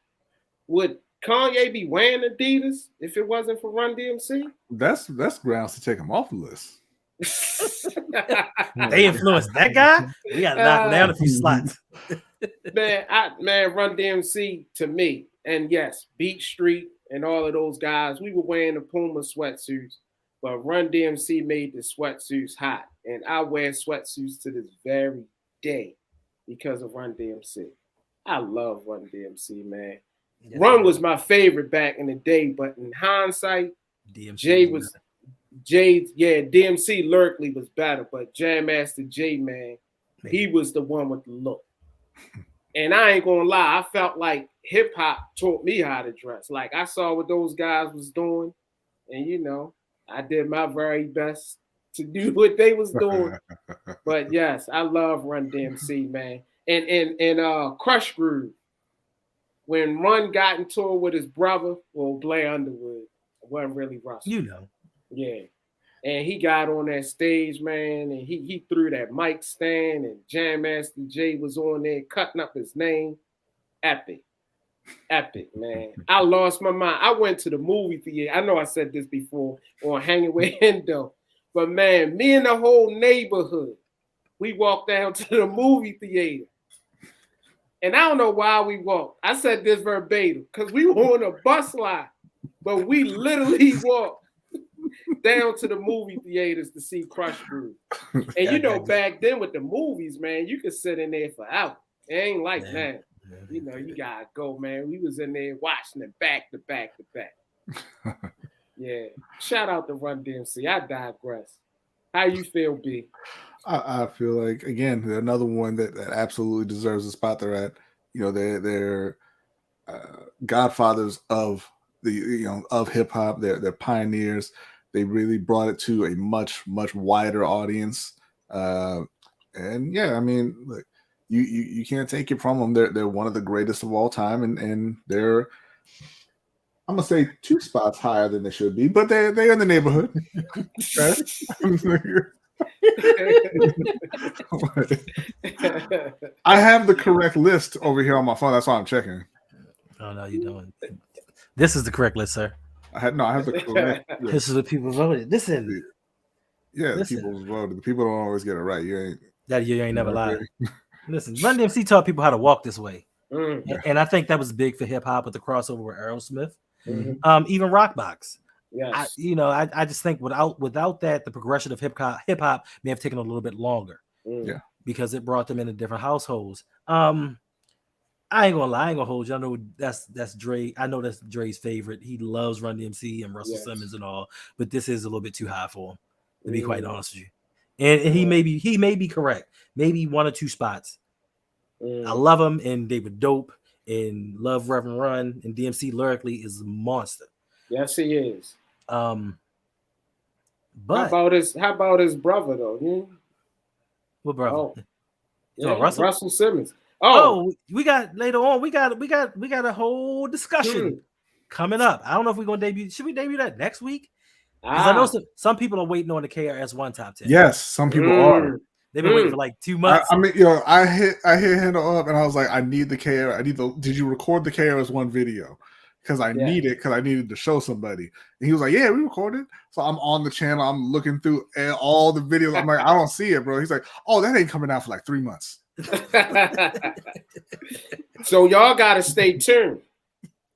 Would Kanye be wearing Adidas if it wasn't for Run DMC? That's grounds to take him off the list. They influenced that guy. We got to knock down a few slots. Man, Run DMC to me, and yes, Beat Street and all of those guys, we were wearing the Puma sweatsuits, but Run DMC made the sweatsuits hot, and I wear sweatsuits to this very day because of Run DMC. I love Run DMC, man. Yes, Run was my favorite back in the day, but in hindsight, DMC DMC lyrically was better, but Jam Master Jay, man, he was the one with the look. And I ain't gonna lie, I felt like hip hop taught me how to dress. Like I saw what those guys was doing, and I did my very best to do what they was doing. But yes, I love Run DMC, man. And Crush Groove, when Run got into it with his brother, Blair Underwood, it wasn't really Russell. Yeah. And he got on that stage, man, and he threw that mic stand, and Jam Master Jay was on there cutting up his name. Epic, man. I lost my mind. I went to the movie theater. I know I said this before on Hanging with Endo, but man, me and the whole neighborhood, we walked down to the movie theater. And I don't know why we walked. I said this verbatim because we were on a bus line, but we literally walked down to the movie theaters to see Crush Groove. And back then with the movies, man, you could sit in there for hours. It ain't like that. You gotta go, man. We was in there watching it back to back to back. Yeah. Shout out to Run DMC. I digress. How you feel, B? I feel like, again, another one that absolutely deserves the spot they're at. They're godfathers of of hip hop. They're pioneers. They really brought it to a much, much wider audience. And yeah, I mean, look, you can't take it from them. They're one of the greatest of all time, and they're, I'm gonna say, 2 spots higher than they should be, but they're in the neighborhood. I have the correct list over here on my phone. That's why I'm checking. Oh no, you don't. This is the correct list, sir. I have the correct list. This is what people voted. Listen. Yeah, the people voted. The people don't always get it right. You ain't never lied. Listen, Run DMC taught people how to walk this way. And I think that was big for hip hop with the crossover with Aerosmith. Even Rockbox. Yes. I just think without that, the progression of hip hop may have taken a little bit longer. Yeah. Because it brought them into different households. I ain't gonna lie, I ain't gonna hold you. I know that's Dre. I know that's Dre's favorite. He loves Run DMC and Russell Simmons and all, but this is a little bit too high for him, to be quite honest with you. And he may be correct. Maybe 1 or 2 spots. I love him, and they were dope, and love Reverend Run, and DMC lyrically is a monster. Yes, he is. But how about his brother though? What brother? Oh, Russell Simmons. Oh, we got later on. We got a whole discussion coming up. I don't know if we're gonna debut. Should we debut that next week? Because I know some people are waiting on the KRS-One top 10. Yes, some people are. They've been waiting for like 2 months. I mean, I hit Handle up and I was like, I need the KRS. Did you record the KRS-One video? Because I need it. Because I needed to show somebody. And he was like, yeah, we recorded. So I'm on the channel. I'm looking through all the videos. I'm like, I don't see it, bro. He's like, oh, that ain't coming out for like 3 months. So y'all gotta stay tuned.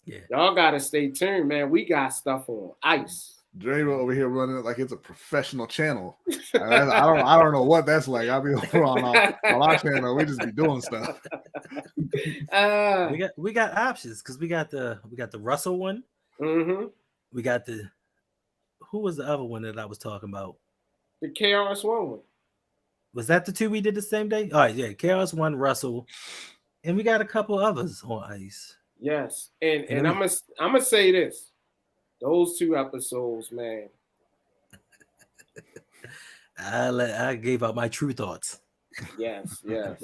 Yeah. Y'all gotta stay tuned, man. We got stuff on ice. Dre over here running it like it's a professional channel. I don't know what that's like. I'll be over on our channel. We just be doing stuff. We got options because we got the Russell one. We got who was the other one that I was talking about? The KRS-One one. Was that the 2 we did the same day? All right, yeah, KRS-One, Russell, and we got a couple others on ice. Yes, and I'm gonna say this: those 2 episodes, man. I gave out my true thoughts. Yes, man.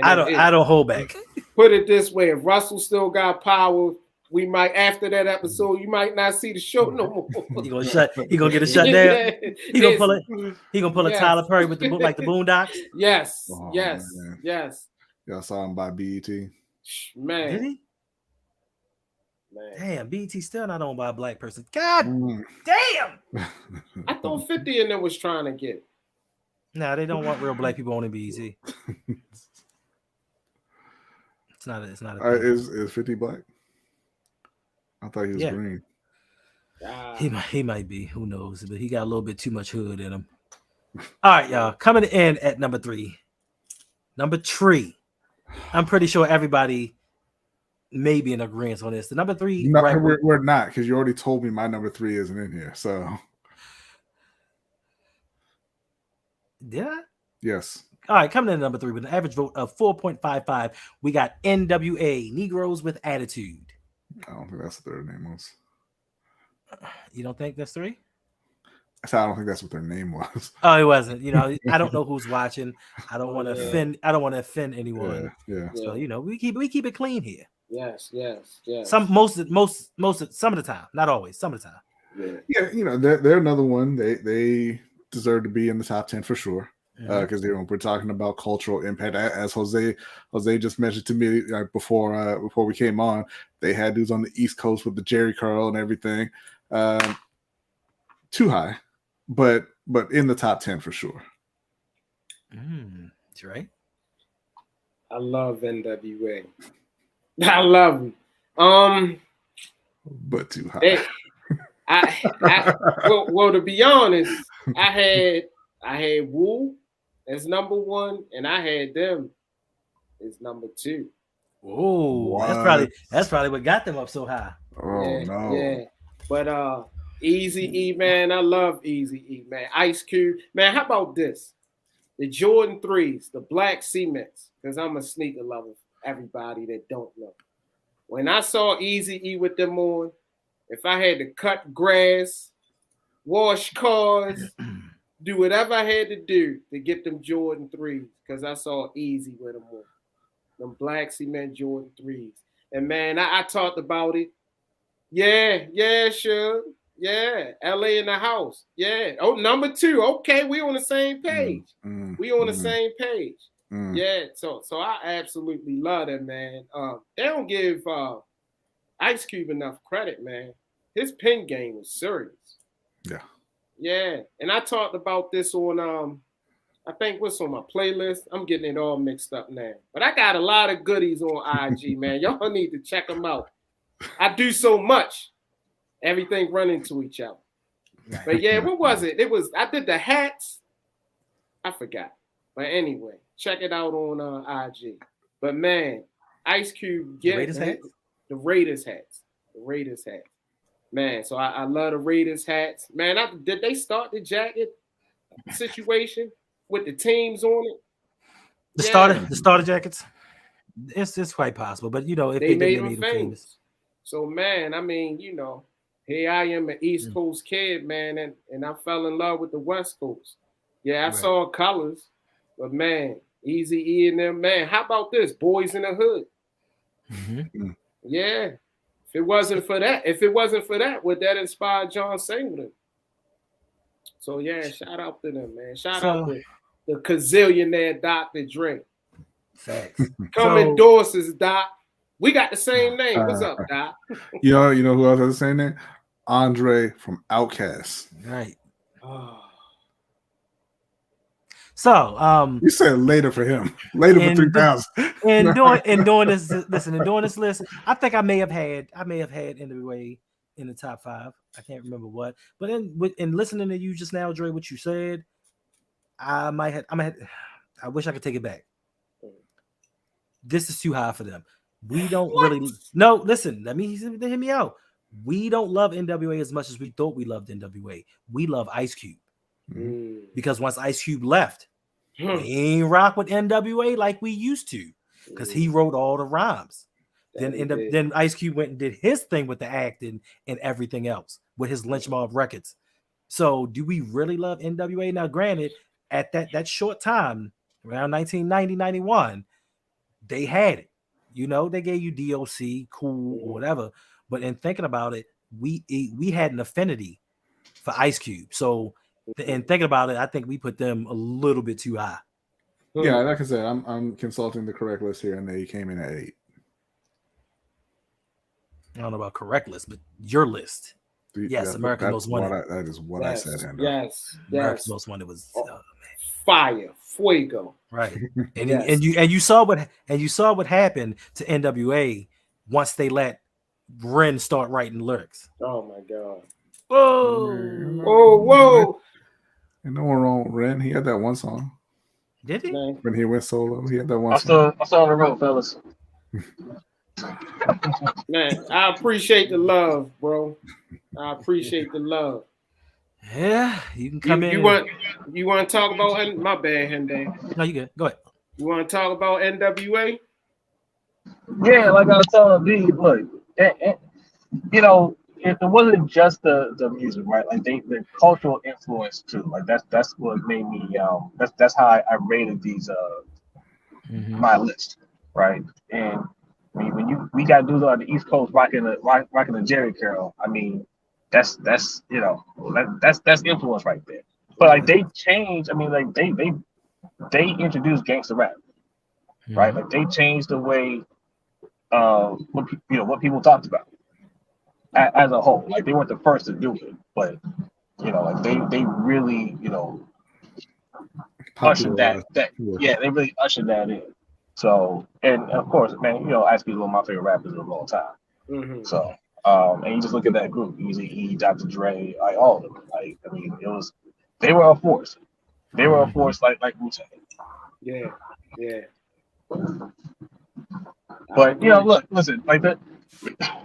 I don't hold back. Put it this way: if Russell still got power, we might, after that episode, you might not see the show no more. He gonna get it shut down. He gonna pull a Tyler Perry with the like the Boondocks. Yes. Y'all saw him by BET. Man. Did he? Man. Damn, BET still not owned by a black person. God damn. I thought 50 in there was trying to get it. Nah, they don't want real black people owning BET. It's not a thing. Is 50 black? I thought he was green. He might be. Who knows? But he got a little bit too much hood in him. All right, y'all. Coming in at number 3. Number 3. I'm pretty sure everybody may be in agreement on this. The number 3. No, we're not, because you already told me my number 3 isn't in here. So did I? Yes. All right, coming in at number 3 with an average vote of 4.55, we got N.W.A, Negroes with Attitude. I don't think that's what their name was. You don't think that's 3? I don't think that's what their name was. Oh, it wasn't. You know, I don't know who's watching. I don't want to offend. I don't want to offend anyone. Yeah. So you know, we keep it clean here. Yes. Most of the time, not always. Some of the time. Yeah. You know, they're another one. They deserve to be in the top 10 for sure. Because we're talking about cultural impact, as Jose just mentioned to me before we came on. They had dudes on the East Coast with the Jerry curl and everything. Too high, but in the top 10 for sure. That's right. I love N.W.A. I love him. But too high. Well, to be honest, I had Wu as number 1, and I had them as number 2. Oh, that's probably what got them up so high. Oh no. Yeah. But Eazy-E, man, I love Eazy-E, man. Ice Cube, man. How about this? The Jordan 3s, the black cements, because I'm a sneaker lover. Everybody that don't know. When I saw Eazy-E with them on, if I had to cut grass, wash cars, do whatever I had to do to get them Jordan 3s, because I saw Easy with them on. Them black cement Jordan 3s. And man, I talked about it. Yeah, sure. Yeah, LA in the house. Yeah. Oh, number 2. Okay, we on the same page. We on the same page. Yeah, so I absolutely love that, man. They don't give Ice Cube enough credit, man. His pen game was serious. Yeah, and I talked about this on I think what's on my playlist. I'm getting it all mixed up now, but I got a lot of goodies on IG, man. Y'all need to check them out. I do so much, everything run into each other. But yeah, what was it? I did the hats. I forgot, but anyway, check it out on IG. But man, Ice Cube the Raiders hats. Man, so I love the Raiders hats. Man, did they start the jacket situation with the teams on it? The starter jackets. It's quite possible, but you know, if they made them famous. So man, I mean, you know, here I am, an East Coast kid, man, and I fell in love with the West Coast. Yeah, I saw colors, but man, Eazy-E and them, man. How about this? Boys in the Hood. Yeah. If it wasn't for that, would that inspire John Singleton? So yeah, shout out to them, man. Shout out to the gazillionaire Dr. Dre. Facts. Come endorse us, Doc. We got the same name. What's up, Doc? You know who else has the same name? Andre from Outkast. Right. So you said later for him, later for 3,000. And doing this list, I think I may have had N.W.A in the top 5. I can't remember what, but in listening to you just now, Dre, what you said, I wish I could take it back. This is too high for them. We don't really. No, listen. Let me hear me out. We don't love N.W.A as much as we thought we loved N.W.A. We love Ice Cube. Because once Ice Cube left, we ain't rock with N.W.A like we used to, because he wrote all the rhymes. Then Ice Cube went and did his thing with the acting and everything else with his Lynch Mob records. So do we really love N.W.A? Now, granted, at that short time, around 1990, 91, they had it. You know, they gave you DOC, Cool, or whatever. But in thinking about it, we had an affinity for Ice Cube. So in thinking about it, I think we put them a little bit too high. Yeah, like I said, I'm consulting the correct list here, and they came in at 8. I don't know about correct list, but your list. Yes, America's Most Wanted. That is what I said. Yes, America's Most Wanted was fire, fuego. Right, and you saw what happened to N.W.A. once they let Ren start writing lyrics. Oh my god! Whoa! And no one wrong with Ren. He had that one song. Did he? When he went solo, he had that one song. I saw on the road, fellas. Man, I appreciate the love, bro. I appreciate the love. Yeah, you can come in. You want to talk about my bad, Hende? No, you good. Go ahead. You want to talk about N.W.A? Yeah, like I was telling D, look, you know, it wasn't just the music, right? Like the cultural influence too. Like that's what made me that's how I rated these my list, right? And I mean, when we got dudes on the East Coast rocking the Jerry Curl, I mean, that's you know that's influence right there. But like they changed. I mean, like they introduced gangster rap, right? Like they changed the way what people talked about as a whole. Like they weren't the first to do it, but you know, like they really ushered that yeah, they really ushered that in. So, and of course, man, you know, Ice Cube is one of my favorite rappers of all time. Mm-hmm. So, and you just look at that group, Eazy-E, Dr. Dre, like all of them. Like, I mean, they were a force. They were a force like Wu-Tang. Yeah. But you know, look, listen, like that.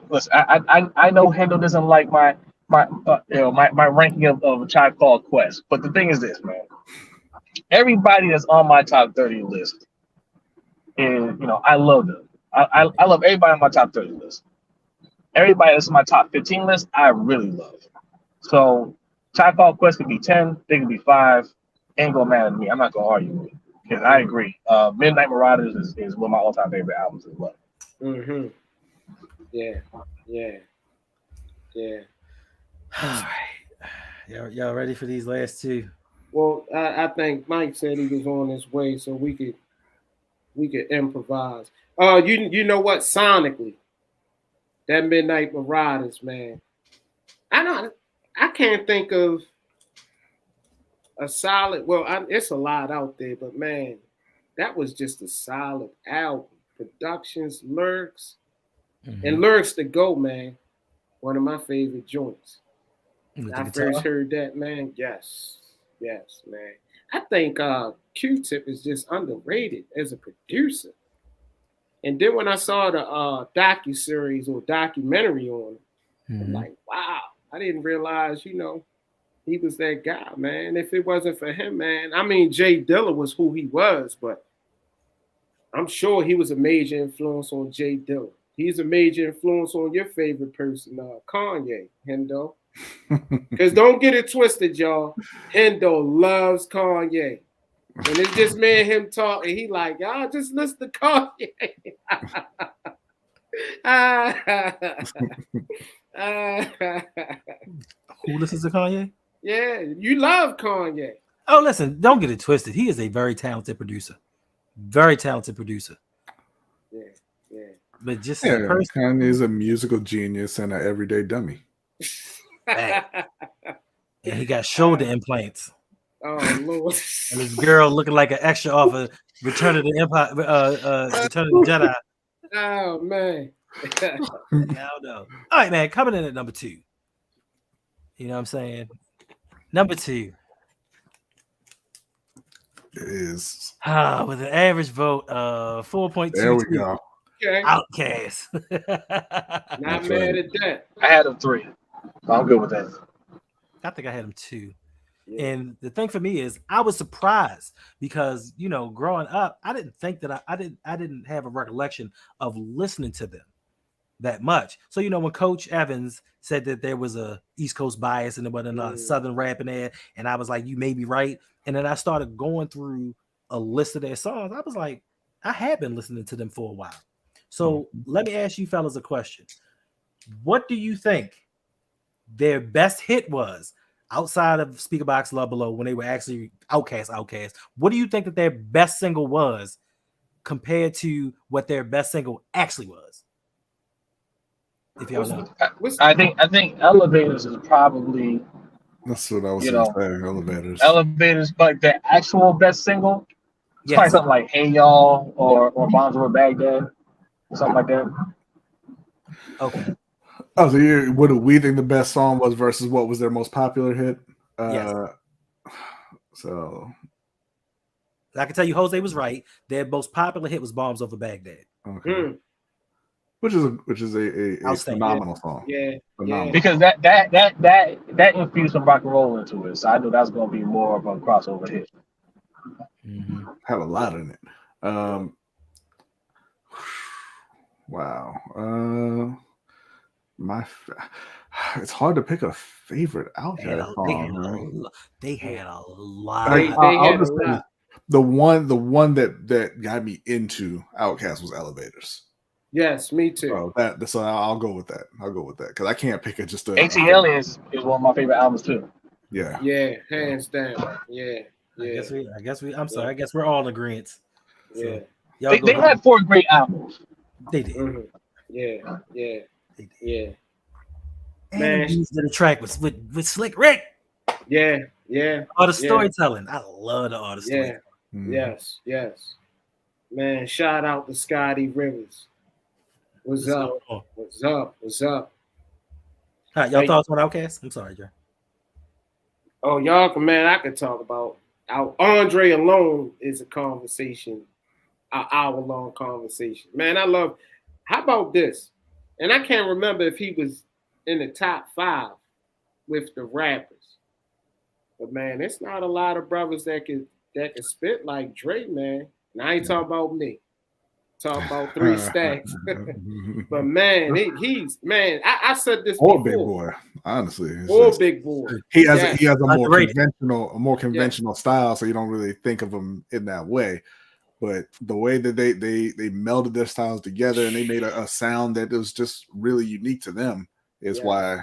Listen, I know Hendo doesn't like my ranking of Tribe Called Quest, but the thing is this, man. Everybody that's on my top 30 list is, you know, I love them. I love everybody on my top 30 list. Everybody that's on my top 15 list, I really love. So Tribe Called Quest could be 10, they could be 5. Ain't gonna matter to me. I'm not gonna argue with it. Because I agree. Midnight Marauders is one of my all-time favorite albums as well. Mm-hmm. Yeah. All right. Y'all ready for these last two? Well, I think Mike said he was on his way, so we could improvise. You know what? Sonically, that Midnight Marauders, man. I can't think of a solid. Well, it's a lot out there, but man, that was just a solid album. Productions, lyrics, and lyrics to go, man. One of my favorite joints. I first heard that, man. Yes, man. I think Q-Tip is just underrated as a producer. And then when I saw the docuseries or documentary on it, I'm like, wow, I didn't realize, you know, he was that guy, man. If it wasn't for him, man, I mean, Jay Dilla was who he was, but I'm sure he was a major influence on Jay Dilla. He's a major influence on your favorite person, Kanye, Hendo. Because don't get it twisted, y'all. Hendo loves Kanye. And it's just me and him talking. He like, y'all just listen to Kanye. Who listens to Kanye? Yeah, you love Kanye. Oh, listen, don't get it twisted. He is a very talented producer. Very talented producer. Yeah. But just Kanye is a musical genius and an everyday dummy. And he got shoulder implants. Oh Lord! And this girl looking like an extra off of Return of the Empire, Return of the Jedi. Oh man! Hell no! All right, man. Coming in at number 2. You know what I'm saying? Number 2. It is with an average vote of 4.2. There we go. Okay. Outkast. Not mad at that. I had them 3. I'm good with that. I think I had him 2. Yeah. And the thing for me is I was surprised because, you know, growing up, I didn't think that I didn't have a recollection of listening to them that much. So, you know, when Coach Evans said that there was a East Coast bias and there wasn't a Southern rap in there, and I was like, you may be right. And then I started going through a list of their songs. I was like, I had been listening to them for a while. So let me ask you fellas a question. What do you think their best hit was outside of Speaker Box Love Below when they were actually Outkast? What do you think that their best single was compared to what their best single actually was? If y'all know. I think Elevators is probably, That's what I was you going know, to say. Elevators. Elevators, but the actual best single, it's probably Yes. something like Hey Y'all or Bombs Over Baghdad, or something like that. Okay. Oh, so what do we think the best song was versus what was their most popular hit? Yes. So I can tell you, Jose was right. Their most popular hit was "Bombs Over Baghdad." okay, which is a phenomenal song. Yeah, phenomenal. Because that infused some rock and roll into it, so I knew that was going to be more of a crossover hit. Had a lot in it. Wow. It's hard to pick a favorite Outkast song. They had a lot. I'll just say the one that got me into Outkast was Elevators. Yes, me too. So I'll go with that. Because I can't pick just a. ATLiens is one of my favorite albums too. Yeah. Yeah, hands down. Yeah. I guess we. I'm sorry. I guess we're all in agreement. So, yeah. They had 4 great albums. They did. Mm-hmm. Yeah. They did. Yeah. And man, used the track with Slick Rick. Yeah. All the storytelling. I love the art of storytelling. Yes. Man, shout out to Scotty Rivers. What's up? All right, y'all thoughts on Outkast? I'm sorry, Joe. Oh, y'all, man, I could talk about Andre alone is a conversation, an hour-long conversation. Man, I love. How about this? And I can't remember if he was in the top 5 with the rappers, but man, it's not a lot of brothers that can spit like Dre, man. And I ain't talking about me. Talk about 3 Stacks. But man, I said this before. Big Boy, honestly. Big Boy. He has a more conventional style, so you don't really think of him in that way. But the way that they melded their styles together and they made a sound that was just really unique to them is why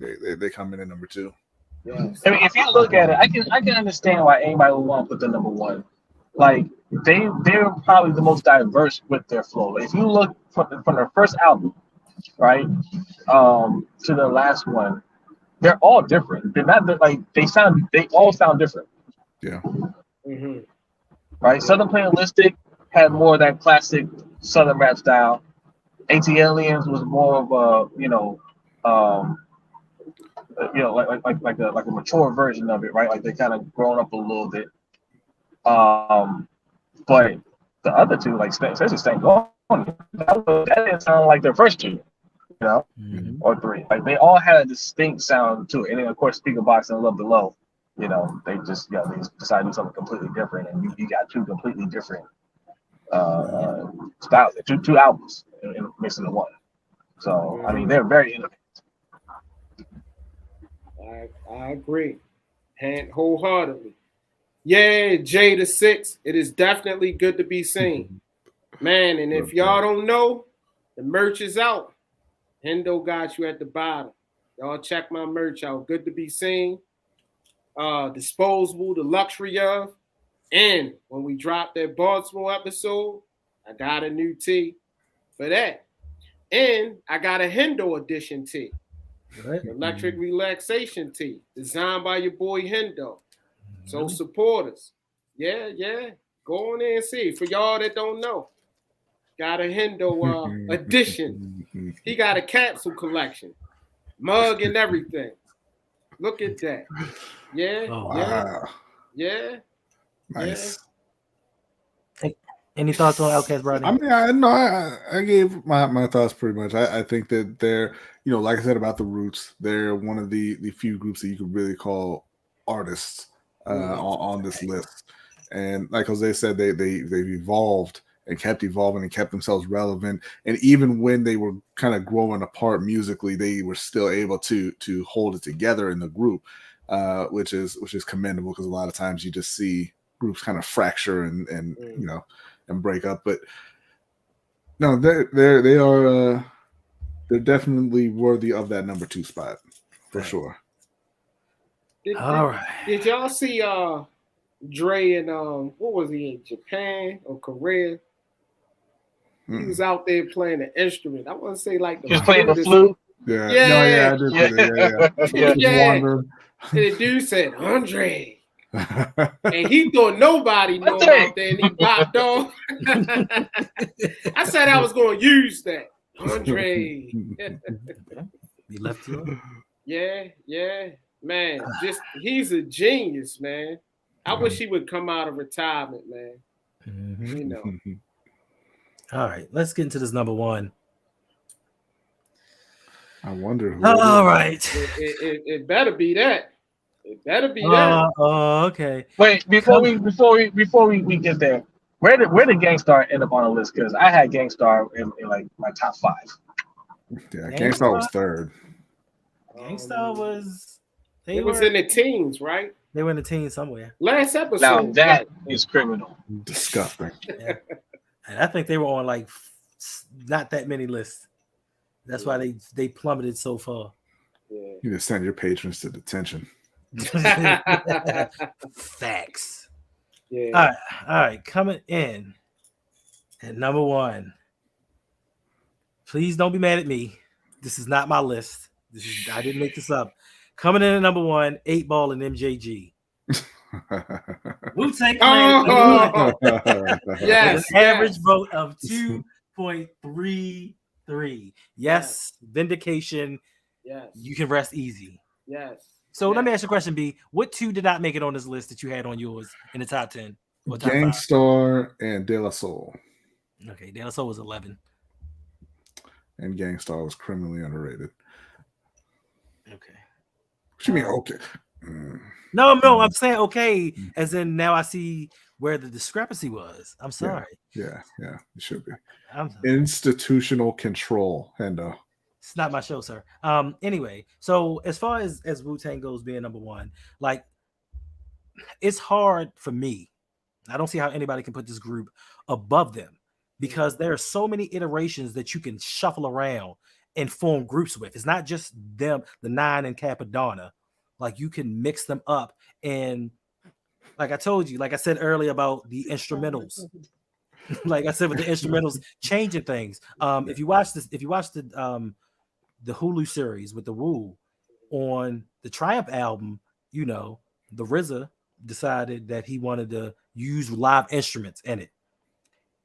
they come in at number 2. Yes. I mean, if you look at it, I can understand why anybody would want to put the number 1. Like they're probably the most diverse with their flow. If you look from their first album, right, to the last one, they're all different. They're not like they all sound different. Yeah. Mm-hmm. Right. Southern Playalistic had more of that classic Southern rap style. ATLiens was more of a like a mature version of it, right? Like they kind of grown up a little bit. But the other 2, like especially Stank that didn't sound like their first 2, you know, or 3. Like they all had a distinct sound to it. And then of course Speaker Box and Love Below, you know, they just they decided to do something completely different, and you got 2 completely different styles, 2 albums and mixed into one. So I mean, they're very innovative. I agree, wholeheartedly. Yeah, J the 6. It is definitely good to be seen, man. And if y'all don't know, the merch is out. Hendo got you at the bottom. Y'all check my merch out. Good to be seen. Disposable, the luxury of. And when we drop that Baltimore episode, I got a new tee for that. And I got a Hendo edition tee. Right. Electric relaxation tee. Designed by your boy Hendo. So support us. Yeah. Go on in and see. For y'all that don't know, got a Hendo edition. He got a capsule collection. Mug and everything. Look at that. Yeah. Nice. Any thoughts on Outkast, Brody? I mean, I gave my thoughts pretty much. I think that they're, like I said about the Roots, they're one of the few groups that you could really call artists on this list. And like Jose said, they've evolved and kept evolving and kept themselves relevant. And even when they were kind of growing apart musically, they were still able to hold it together in the group, which is commendable, because a lot of times you just see groups kind of fracture and and break up. But no, they're definitely worthy of that number 2 spot for sure. Did y'all see Dre and what was he in Japan or Korea? He was out there playing an instrument. I want to say like the He was playing the flute. Yeah. Yeah. No, yeah, I did see that. Yeah. Yeah. Wandering. And the dude said, Andre. And he thought nobody knew him out there, and he popped off. I said I was going to use that. Andre. He left you. Yeah. Man, he's a genius, man. I wish he would come out of retirement, man. Mm-hmm. You know. All right, let's get into this number one. I wonder who. All right. It better be that. It better be that. Oh, okay. Wait, before we get there, where did Gangstar end up on the list? Because I had Gangstar in like my top 5. Yeah, Gangstar was third. Gangstar was. It was in the teens, right? They were in the teens somewhere. Last episode. Now that is criminal. Disgusting. Yeah. And I think they were on like not that many lists. That's why they plummeted so far. Yeah. You just send your patrons to detention. Facts. Yeah. All right. Coming in at number 1. Please don't be mad at me. This is not my list. I didn't make this up. Coming in at number 1, 8 Ball and MJG. Wu-Tang Clan. Oh, yes. An average vote of 2.33. Yes. Vindication. Yes. You can rest easy. Yes. So let me ask you a question, B. What 2 did not make it on this list that you had on yours in the top 10? Or top 5? Gangstar and De La Soul. Okay, De La Soul was 11. And Gangstar was criminally underrated. Okay. What you mean, okay? No, I'm saying okay, as in now I see where the discrepancy was. I'm sorry. Yeah, it should be. I'm Institutional control, Hendo. It's not my show, sir. Anyway, so as far as Wu-Tang goes being number 1, like it's hard for me. I don't see how anybody can put this group above them because there are so many iterations that you can shuffle around and form groups with. It's not just them, the 9 and Capadonna. Like you can mix them up, and like I told you, like I said earlier about the instrumentals. Like I said with the instrumentals changing things. If you watch the Hulu series with the Wu on the Triumph album, you know, the RZA decided that he wanted to use live instruments in it.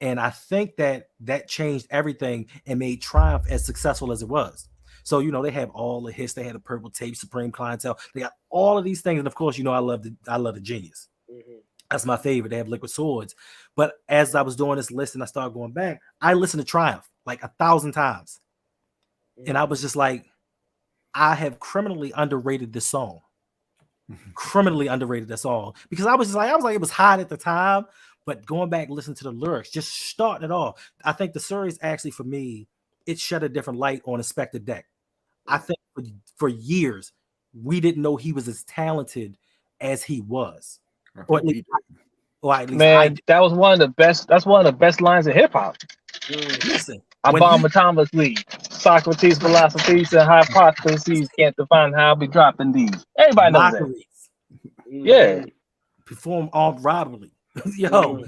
And I think that changed everything and made Triumph as successful as it was. So, you know, they have all the hits. They had a Purple Tape, Supreme Clientele. They got all of these things. And of course, you know, I love the Genius. Mm-hmm. That's my favorite. They have Liquid Swords. But as I was doing this list and I started going back, I listened to Triumph like 1,000 times. And I was just like, I have criminally underrated this song. Criminally underrated this song. Because I was like, it was hot at the time. But going back, listening to the lyrics, just starting it off. I think the series actually, for me, it shed a different light on Inspector Deck. I think for years, we didn't know he was as talented as he was. Or at least man, that was one of the best. That's one of the best lines in hip hop. Listen, I bomb autonomously. Socrates' philosophies and hypotheses can't define how I'll be dropping these. Everybody knows that. Yeah. Perform armed robbery. Yo.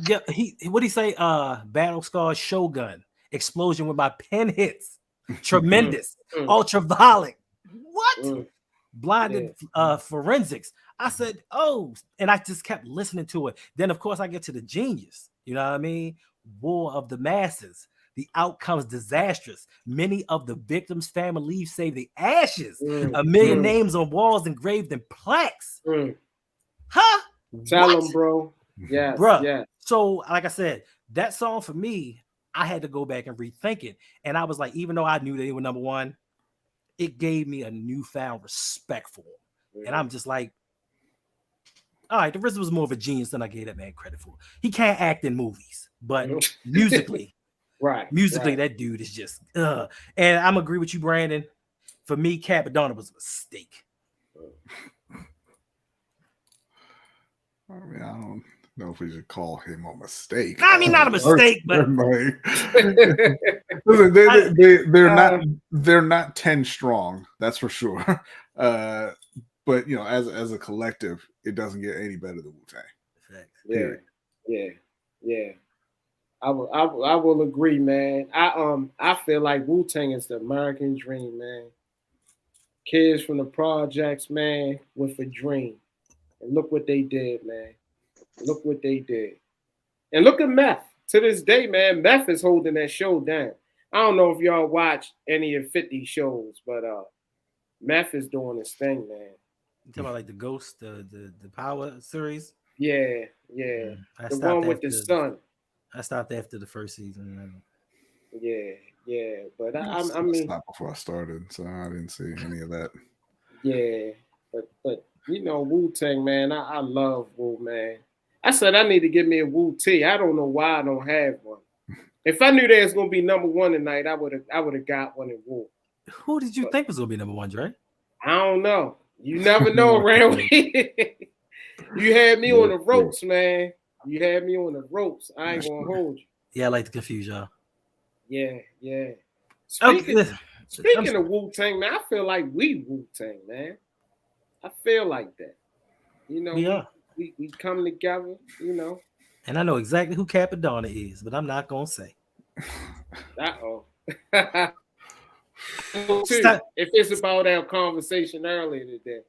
Yeah, what he say? Battle Scar Shogun. Explosion with my pen hits. Tremendous. Ultraviolet. What? Blinded forensics. I said, oh, and I just kept listening to it. Then, of course, I get to the Genius. You know what I mean? War of the masses. The outcome's disastrous. Many of the victims' families save the ashes. A million names on walls engraved in plaques. Huh? Tell them, bro. Yeah, bro. Yeah. So, like I said, that song for me, I had to go back and rethink it. And I was like, even though I knew they were number 1, it gave me a newfound respect for him. And I'm just like, all right, the RZA was more of a genius than I gave that man credit for. He can't act in movies, but musically, that dude is just, And I'm agree with you, Brandon. For me, Capadonna was a mistake. I mean, I don't know if we should call him a mistake. I mean, not a mistake, but they're not 10 strong. That's for sure. But you know, as a collective, it doesn't get any better than Wu-Tang. Yeah. I will agree, man. I feel like Wu-Tang is the American dream, man. Kids from the projects, man, with a dream. And look what they did, man. Look what they did. And look at Meth. To this day, man, Meth is holding that show down. I don't know if y'all watch any of 50 shows, but Meth is doing his thing, man. You talking about like the Ghost, the Power series? Yeah. The one with the sun. I stopped after the first season. Yeah. But I I mean, stopped before I started, so I didn't see any of that. Yeah, but you know, Wu-Tang, man, I love Wu, man. I said I need to get me a Wu T. I don't know why I don't have one. If I knew there was gonna be number one tonight, I would have got one in Wu. Who did you think was gonna be number one, Dre? I don't know. You never know around here. You had me on the ropes, man. You had me on the ropes. I ain't gonna hold you. Yeah, I like to confuse y'all. Yeah. Speaking of Wu-Tang, man, I feel like we Wu-Tang, man. I feel like that. You know, we come together, you know. And I know exactly who Capadonna is, but I'm not gonna say. Uh-oh. If it's about our conversation earlier today.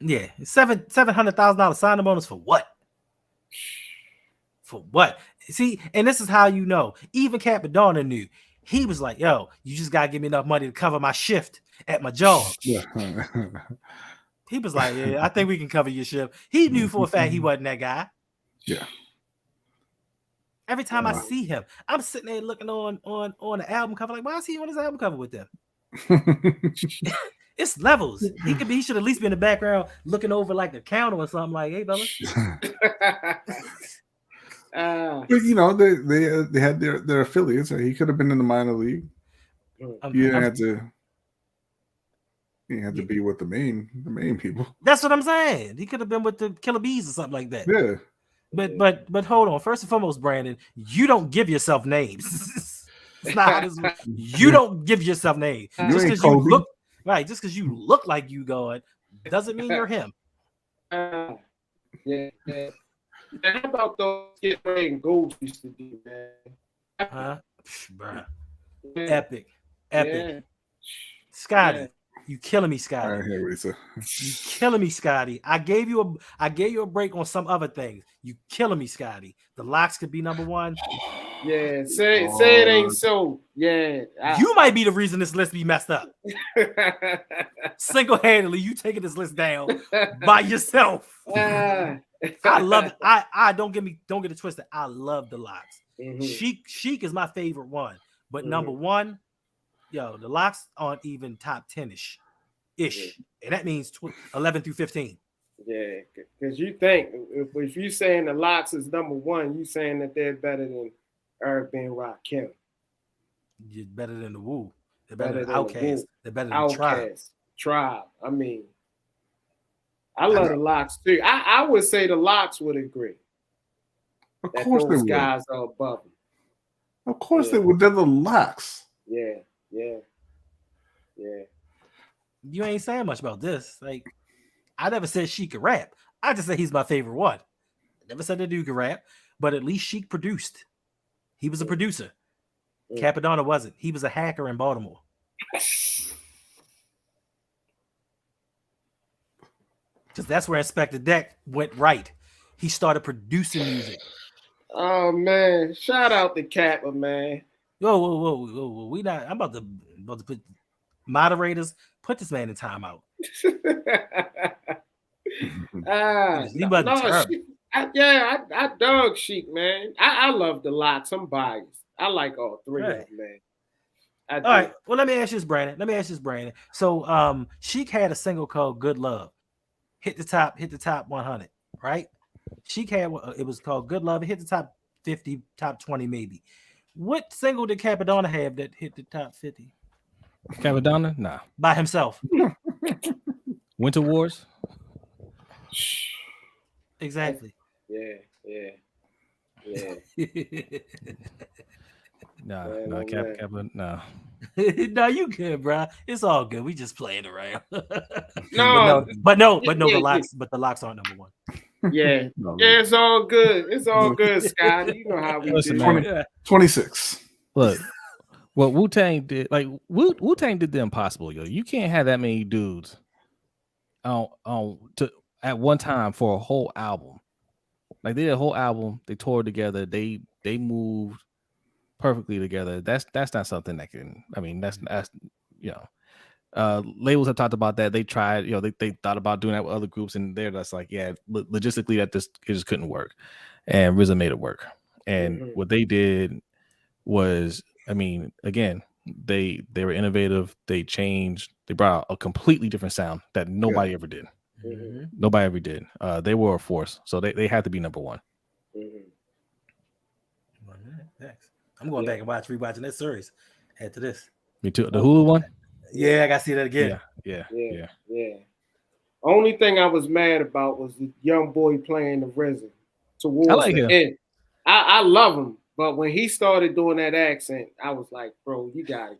Yeah, $700,000 signing bonus for what? For what? See, and this is how you know. Even Capadonna knew. He was like, "Yo, you just gotta give me enough money to cover my shift at my job." Yeah. He was like, "Yeah, I think we can cover your shift." He knew for a fact he wasn't that guy. Yeah. Every time I see him, I'm sitting there looking on the album cover, like, why is he on his album cover with them? It's levels. He should at least be in the background looking over like a counter or something, like, "Hey, Bella." But you know, they had their affiliates. He could have been in the minor league. You didn't have to be with the main people. That's what I'm saying. He could have been with the Killer Bees or something like that. Yeah. But hold on. First and foremost, Brandon, you don't give yourself names. It's not how this works. You don't give yourself names. Just because you look like you God doesn't mean you're him. Yeah. How about those Get Ray and Gold used to do, man? Bruh. Epic. Yeah. Scotty, you killing me, Scotty. I hear what he said. You killing me, Scotty. I gave you a break on some other things. You killing me, Scotty. The Locks could be number one. Yeah, say it ain't so. Yeah. You might be the reason this list be messed up. Single-handedly, you taking this list down by yourself. I love it. I don't get it twisted. I love the Locks. Mm-hmm. Chic is my favorite one, but number one, the Locks aren't even top 10-ish, and that means 11 through 15. Yeah, because you think if you saying the Locks is number one, you saying that they're better than Eric B. and Rakim. You're better than the Wu. They're better than Outkast. They're better than Tribe. I mean, I love the Locks too. I would say the Locks would agree. Of course those guys are above them. Of course they would. They're the Locks. Yeah. You ain't saying much about this. Like, I never said Sheik could rap. I just said he's my favorite one. I never said the dude could rap, but at least Sheik produced. He was a producer. Capadonna wasn't. He was a hacker in Baltimore. Because that's where Inspector Deck went right. He started producing music. Oh man! Shout out to Kappa, man. Whoa! We not. I'm about to put moderators. Put this man in timeout. I dug Sheik, man. I love the Locks. I'm biased. I like all three of them, man. All right. Well, let me ask you this, Brandon. So, Sheik had a single called "Good Love." Hit the top 100, right? Sheik had it was called "Good Love." It hit the top 50, top 20, maybe. What single did Capadonna have that hit the top 50? Capadonna? Nah. By himself. Winter Wars? Exactly. Yeah. Nah, Capadonna, nah. No, you good, bro. It's all good. We just playing around. No, but the Locks aren't number one. Yeah. No, Yeah, it's all good. It's all good, Scotty. You know how we Listen, do. man. 26. Look, what Wu-Tang did, like Wu-Tang did the impossible, yo. You can't have that many dudes to at one time for a whole album. Like they did a whole album, they toured together, they moved perfectly together. That's not something that can. I mean, that's you know. Labels have talked about that. They tried, they thought about doing that with other groups, and they're just like, yeah, logistically, it just couldn't work. And RZA made it work. And what they did was, I mean, again, they were innovative. They changed. They brought out a completely different sound that nobody ever did. Nobody ever did. They were a force, so they had to be number one. Next. I'm going back and rewatching that series. Add to this. Me too. The Hulu one. Yeah, I gotta see that again. Yeah. Only thing I was mad about was the young boy playing the RZA towards the end. I love him, but when he started doing that accent, I was like, bro, you gotta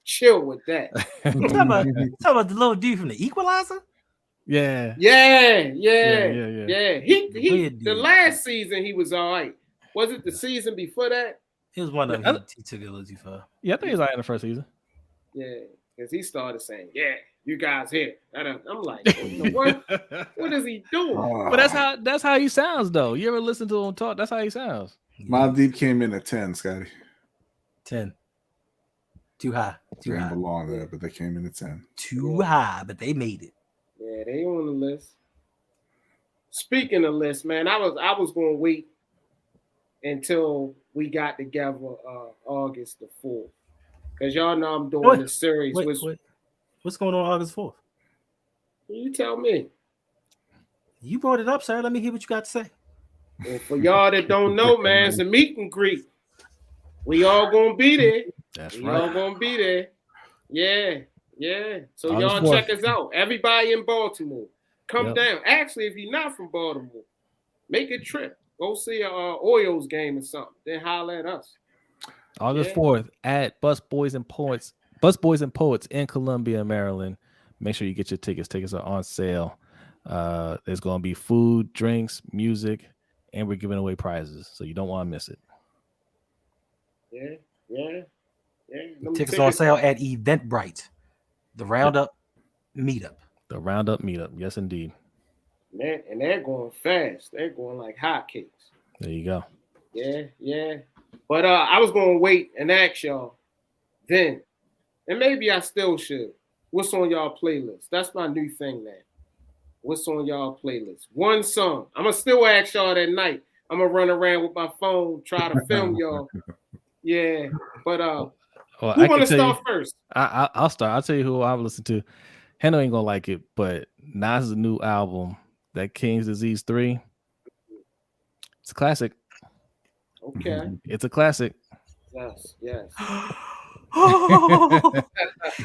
chill with that. You talking about the little dude from the Equalizer? Yeah. He the last season he was all right. Was it the season before that? It was one of them. He took it a little too far. Yeah, I think he's like in the first season. Yeah, because he started saying, "Yeah, you guys here." I'm like, what is he doing? But that's how he sounds, though. You ever listen to him talk? That's how he sounds. Mobb Deep came in at 10, Scotty. 10. Too high. They didn't belong there, but they came in at 10. Too high, but they made it. Yeah, they on the list. Speaking of lists, man, I was going to wait until we got together August the 4th. Because y'all know I'm doing this series. What's going on August 4th? You tell me. You brought it up, sir. Let me hear what you got to say. And for y'all that don't know, man, it's a meet and greet. We all going to be there. That's we right. all going to be there. Yeah. So August y'all 4th. check us out. Everybody in Baltimore. Come down. Actually, if you're not from Baltimore, make a trip. Go see a Orioles game or something. Then holler at us. August 4th at Bus Boys and Poets in Columbia, Maryland. Make sure you get your tickets. Tickets are on sale. There's going to be food, drinks, music, and we're giving away prizes. So you don't want to miss it. Yeah. Tickets on sale at Eventbrite. The Roundup Meetup. The Roundup Meetup. Yes, indeed. Man, and they're going fast. They're going like hotcakes. There you go. Yeah. But I was going to wait and ask y'all then, and maybe I still should. What's on y'all playlist? That's my new thing now. What's on y'all playlist? One song. I'm going to still ask y'all that night. I'm going to run around with my phone, try to film y'all. Yeah. But who want to start first? I'll start. I'll tell you who I've listened to. Hendo ain't going to like it, but Nas' new album, that King's Disease 3, it's a classic. Okay. It's a classic. Yes.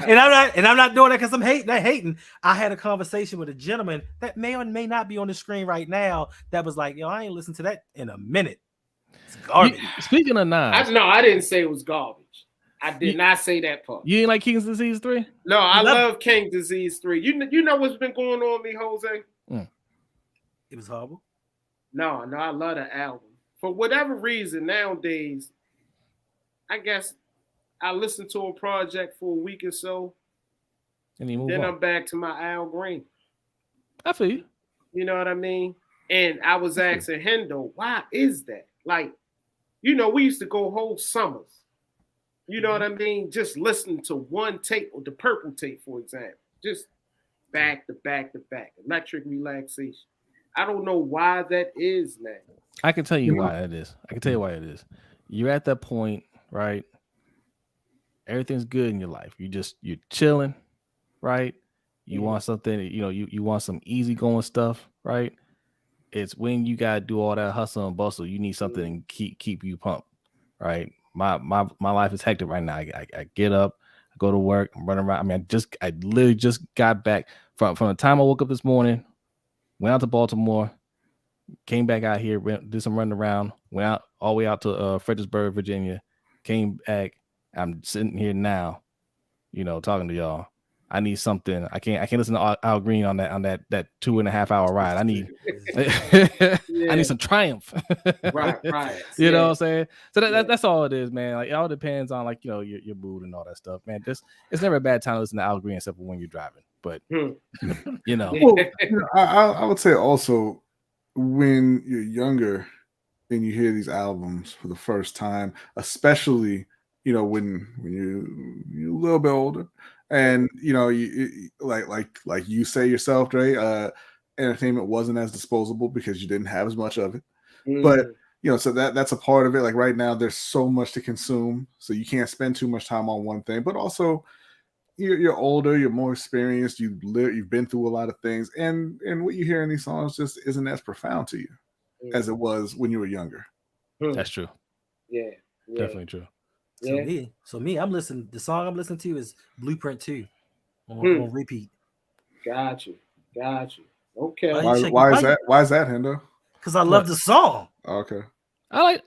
And I'm not doing that because I'm hating. I had a conversation with a gentleman that may or may not be on the screen right now that was like, yo, I ain't listened to that in a minute. It's garbage. Speaking of Nas, I didn't say it was garbage. I did not say that part. You ain't like King's Disease 3? No, I love King Disease 3. You know what's been going on with me, Jose? It was horrible. No, I love the album. For whatever reason, nowadays, I guess I listen to a project for a week or so, and then I'm back to my Al Green. I feel you. You know what I mean? And I was asking Hendo, why is that? Like, we used to go whole summers. You know what I mean? Just listening to one tape, or the Purple tape, for example. Just back to back to back. Electric relaxation. I don't know why that is now. I can tell you why it is. You're at that point, right? Everything's good in your life. You're chilling, right? You want something, you want some easygoing stuff, right? It's when you gotta do all that hustle and bustle. You need something to keep you pumped, right? My life is hectic right now. I get up, I go to work, I'm running around. I mean, I literally just got back from the time I woke up this morning, went out to Baltimore, came back out here, did some running around, went out all the way out to Fredericksburg, Virginia, came back. I'm sitting here now, talking to y'all. I need something. I can't listen to Al Green on that 2.5 hour ride. I need I need some Triumph. Right. You know what I'm saying? So that's all it is, man. Like it all depends on like your mood and all that stuff, man. It's never a bad time to listen to Al Green except for when you're driving. But Well, I would say also when you're younger and you hear these albums for the first time, especially when you're a little bit older, and you like you say yourself, Dre, entertainment wasn't as disposable because you didn't have as much of it. But so that's a part of it. Like right now, there's so much to consume, so you can't spend too much time on one thing. But also, you're older, you're more experienced, you've been through a lot of things, and what you hear in these songs just isn't as profound to you as it was when you were younger. That's true. Yeah. Definitely true. So me, the song I'm listening to is Blueprint 2 on repeat. Got you. Okay. Why is that, Hendo? Because I love the song. Okay. I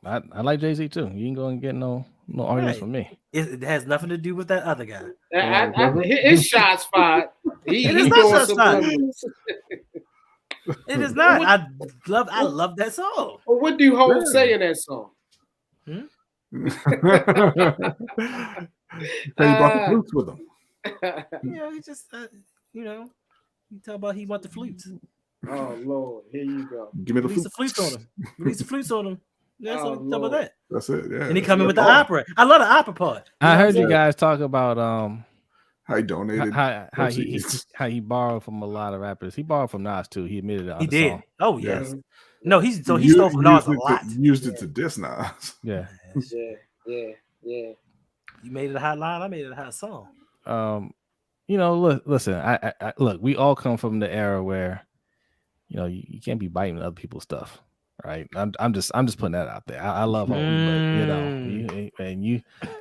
like Jay-Z too. You ain't gonna get no arguments from me. It has nothing to do with that other guy. His shots fired. It is not shots fired. It is not. I love that song. Well, what do Hov say in that song? He brought the flutes with him. He just you talk about he want the flutes. Oh Lord, here you go. Give me the flutes on him. Release the flutes on him. That's what talk about that. That's it. Yeah. And he coming with the opera. I love the opera part. I heard you guys talk about how he donated, how he borrowed from a lot of rappers. He borrowed from Nas too. He admitted that. He did. Song. Oh yes. No, he stole from Nas a lot. Used it to diss Nas. Yeah. Yeah. You made it a hot line. I made it a hot song. Listen. I look. We all come from the era where, you can't be biting other people's stuff, right? I'm just putting that out there. I love Hov, but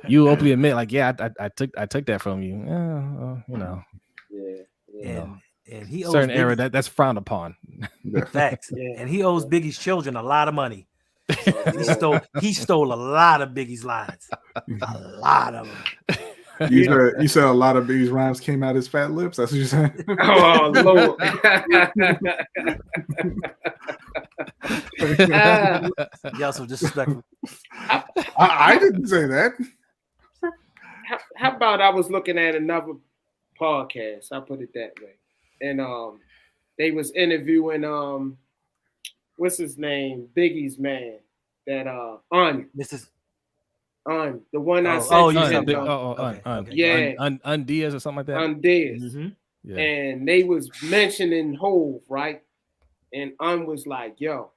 you openly admit like, yeah, I took that from you. And he owes certain era that's frowned upon. Facts. And he owes Biggie's children a lot of money. He stole a lot of Biggie's lines. A lot of them. You said a lot of Biggie's rhymes came out his fat lips. That's what you're saying? Oh Lord. Y'all so disrespectful. I didn't say that. How about I was looking at another podcast? I'll put it that way. And they was interviewing what's his name? Biggie's man. That Mrs. The one I said. Undiaz or something like that. Undiaz. Mm-hmm. Yeah. And they was mentioning Hov, right? And was like, yo,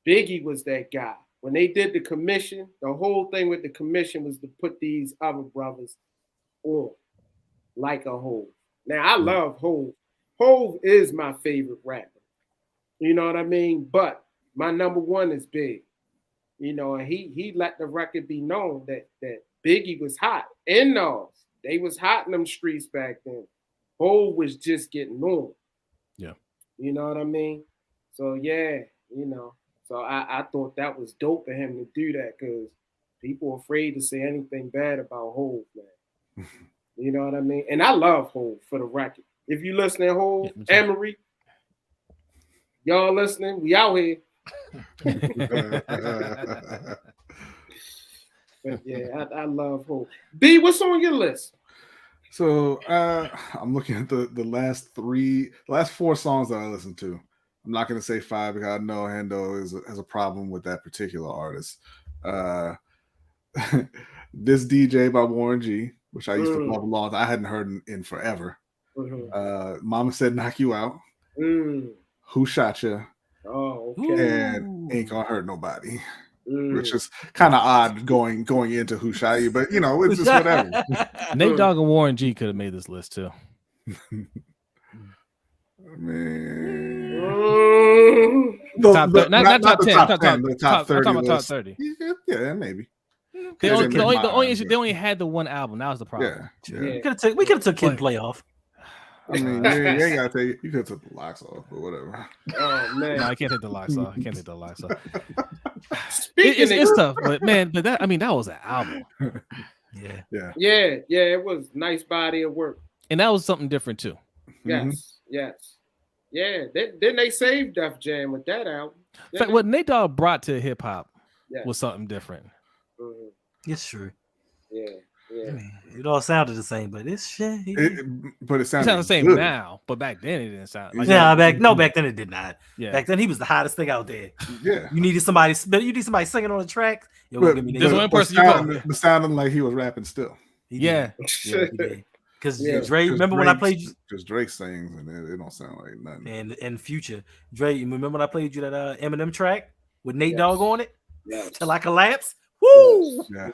Biggie was that guy. When they did the commission, the whole thing with the commission was to put these other brothers on like a Hov. Now, I love Hov. Hov is my favorite rapper. You know what I mean? But my number one is Big. And he let the record be known that Biggie was hot. And they was hot in them streets back then. Hov was just getting on. Yeah. You know what I mean? So yeah, So I thought that was dope for him to do that because people are afraid to say anything bad about Hov, man. You know what I mean? And I love Hov for the record. If you listening, Hov, Emery, y'all listening, we out here. But yeah, I love Hov. B, what's on your list? So I'm looking at the last 4 songs that I listened to. I'm not going to say 5 because I know Hendo has a problem with that particular artist. This DJ by Warren G, which I used to love a lot. I hadn't heard in forever. Mama Said Knock You Out. Who Shot Ya? Oh, okay. And Ain't Gonna Hurt Nobody. Which is kind of odd going into Who Shot You, but it's just whatever. Nate Dogg and Warren G could have made this list too. Top 30. Not top 10. Top 10. The top 30. I'm talking about top 30. Yeah, maybe. They only had the one album. That was the problem. Yeah. We could have took Kid Play off. I mean, you ain't gotta take. You could have took the locks off, but whatever. Oh man, no, I can't take the locks off. It's tough, but man, that was an album. Yeah. Yeah, it was nice body of work. And that was something different too. Yes. Yeah, then they saved Def Jam with that album. In fact, what Nate Dogg brought to hip hop Yes. was something different. It's true. Yeah. I mean, it all sounded the same, but it's shit. But it It sounds sounded the same good. now, but back then it didn't sound like back then it did not. Yeah. Back then he was the hottest thing out there. Yeah. You need somebody singing on the track. Yo, But, give me There's that. one person you call. but sounding like he was rapping still. He Yeah. did. Because Yeah. Dre, remember when I played you Because Drake sings and it don't sound like nothing. and Future, Dre, you remember when I played you that Eminem track with Nate Yes. Dogg on it? Yes. Till I collapse. Woo! Yeah.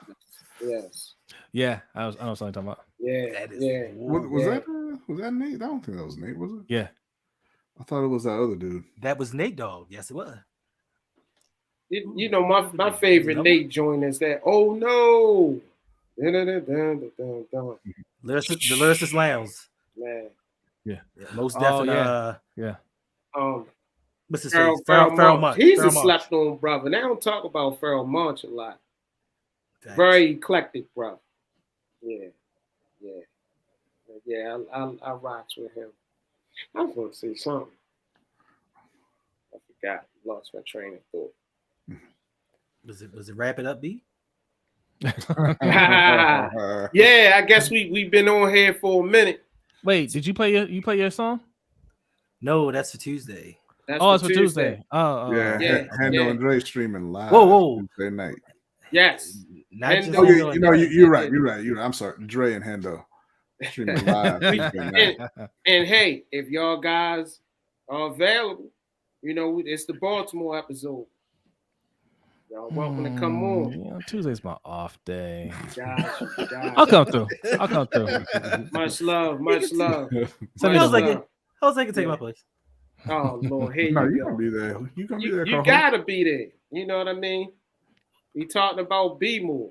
Yes. Yeah, I know what you're talking about. Yeah. That is Yeah. Was that Nate? I don't think that was Nate, was it? Yeah. I thought it was that other dude. That was Nate Dogg. Yes, it was. You know, my favorite Nate joint is that. Oh no. The Lyricist Lounge. Man. Yeah. Most Oh, definitely. yeah. What's his Pharrell face? Pharrell Monch. He's Pharrell a Monch. slept on brother. They don't talk about Pharrell Monch a lot. Thanks. Very eclectic, bro. Yeah. I rocks with him. I was gonna say something. I forgot. Lost my train of thought. Was it Wrap It Up, B? Yeah, I guess we've been on here for a minute. Wait, did you play your song? No, that's for Tuesday. That's It's for Tuesday. Yeah, Yeah, Hendo yeah. and Dre streaming live. Whoa. Tuesday night. Yes. Not And just Oh, Hendo yeah, and you're right. I'm sorry. Dre and Hendo streaming live. Tuesday night. And hey, if y'all guys are available, you know, it's the Baltimore episode. Y'all welcome to come on. Yeah, Tuesday's my off day. Gosh. I'll come through. Much love. Jose can take my place. Oh Lord, here No, you you go. gonna be there. You gonna be there. You co-host. gotta be there. You know what I mean? We talking about B more.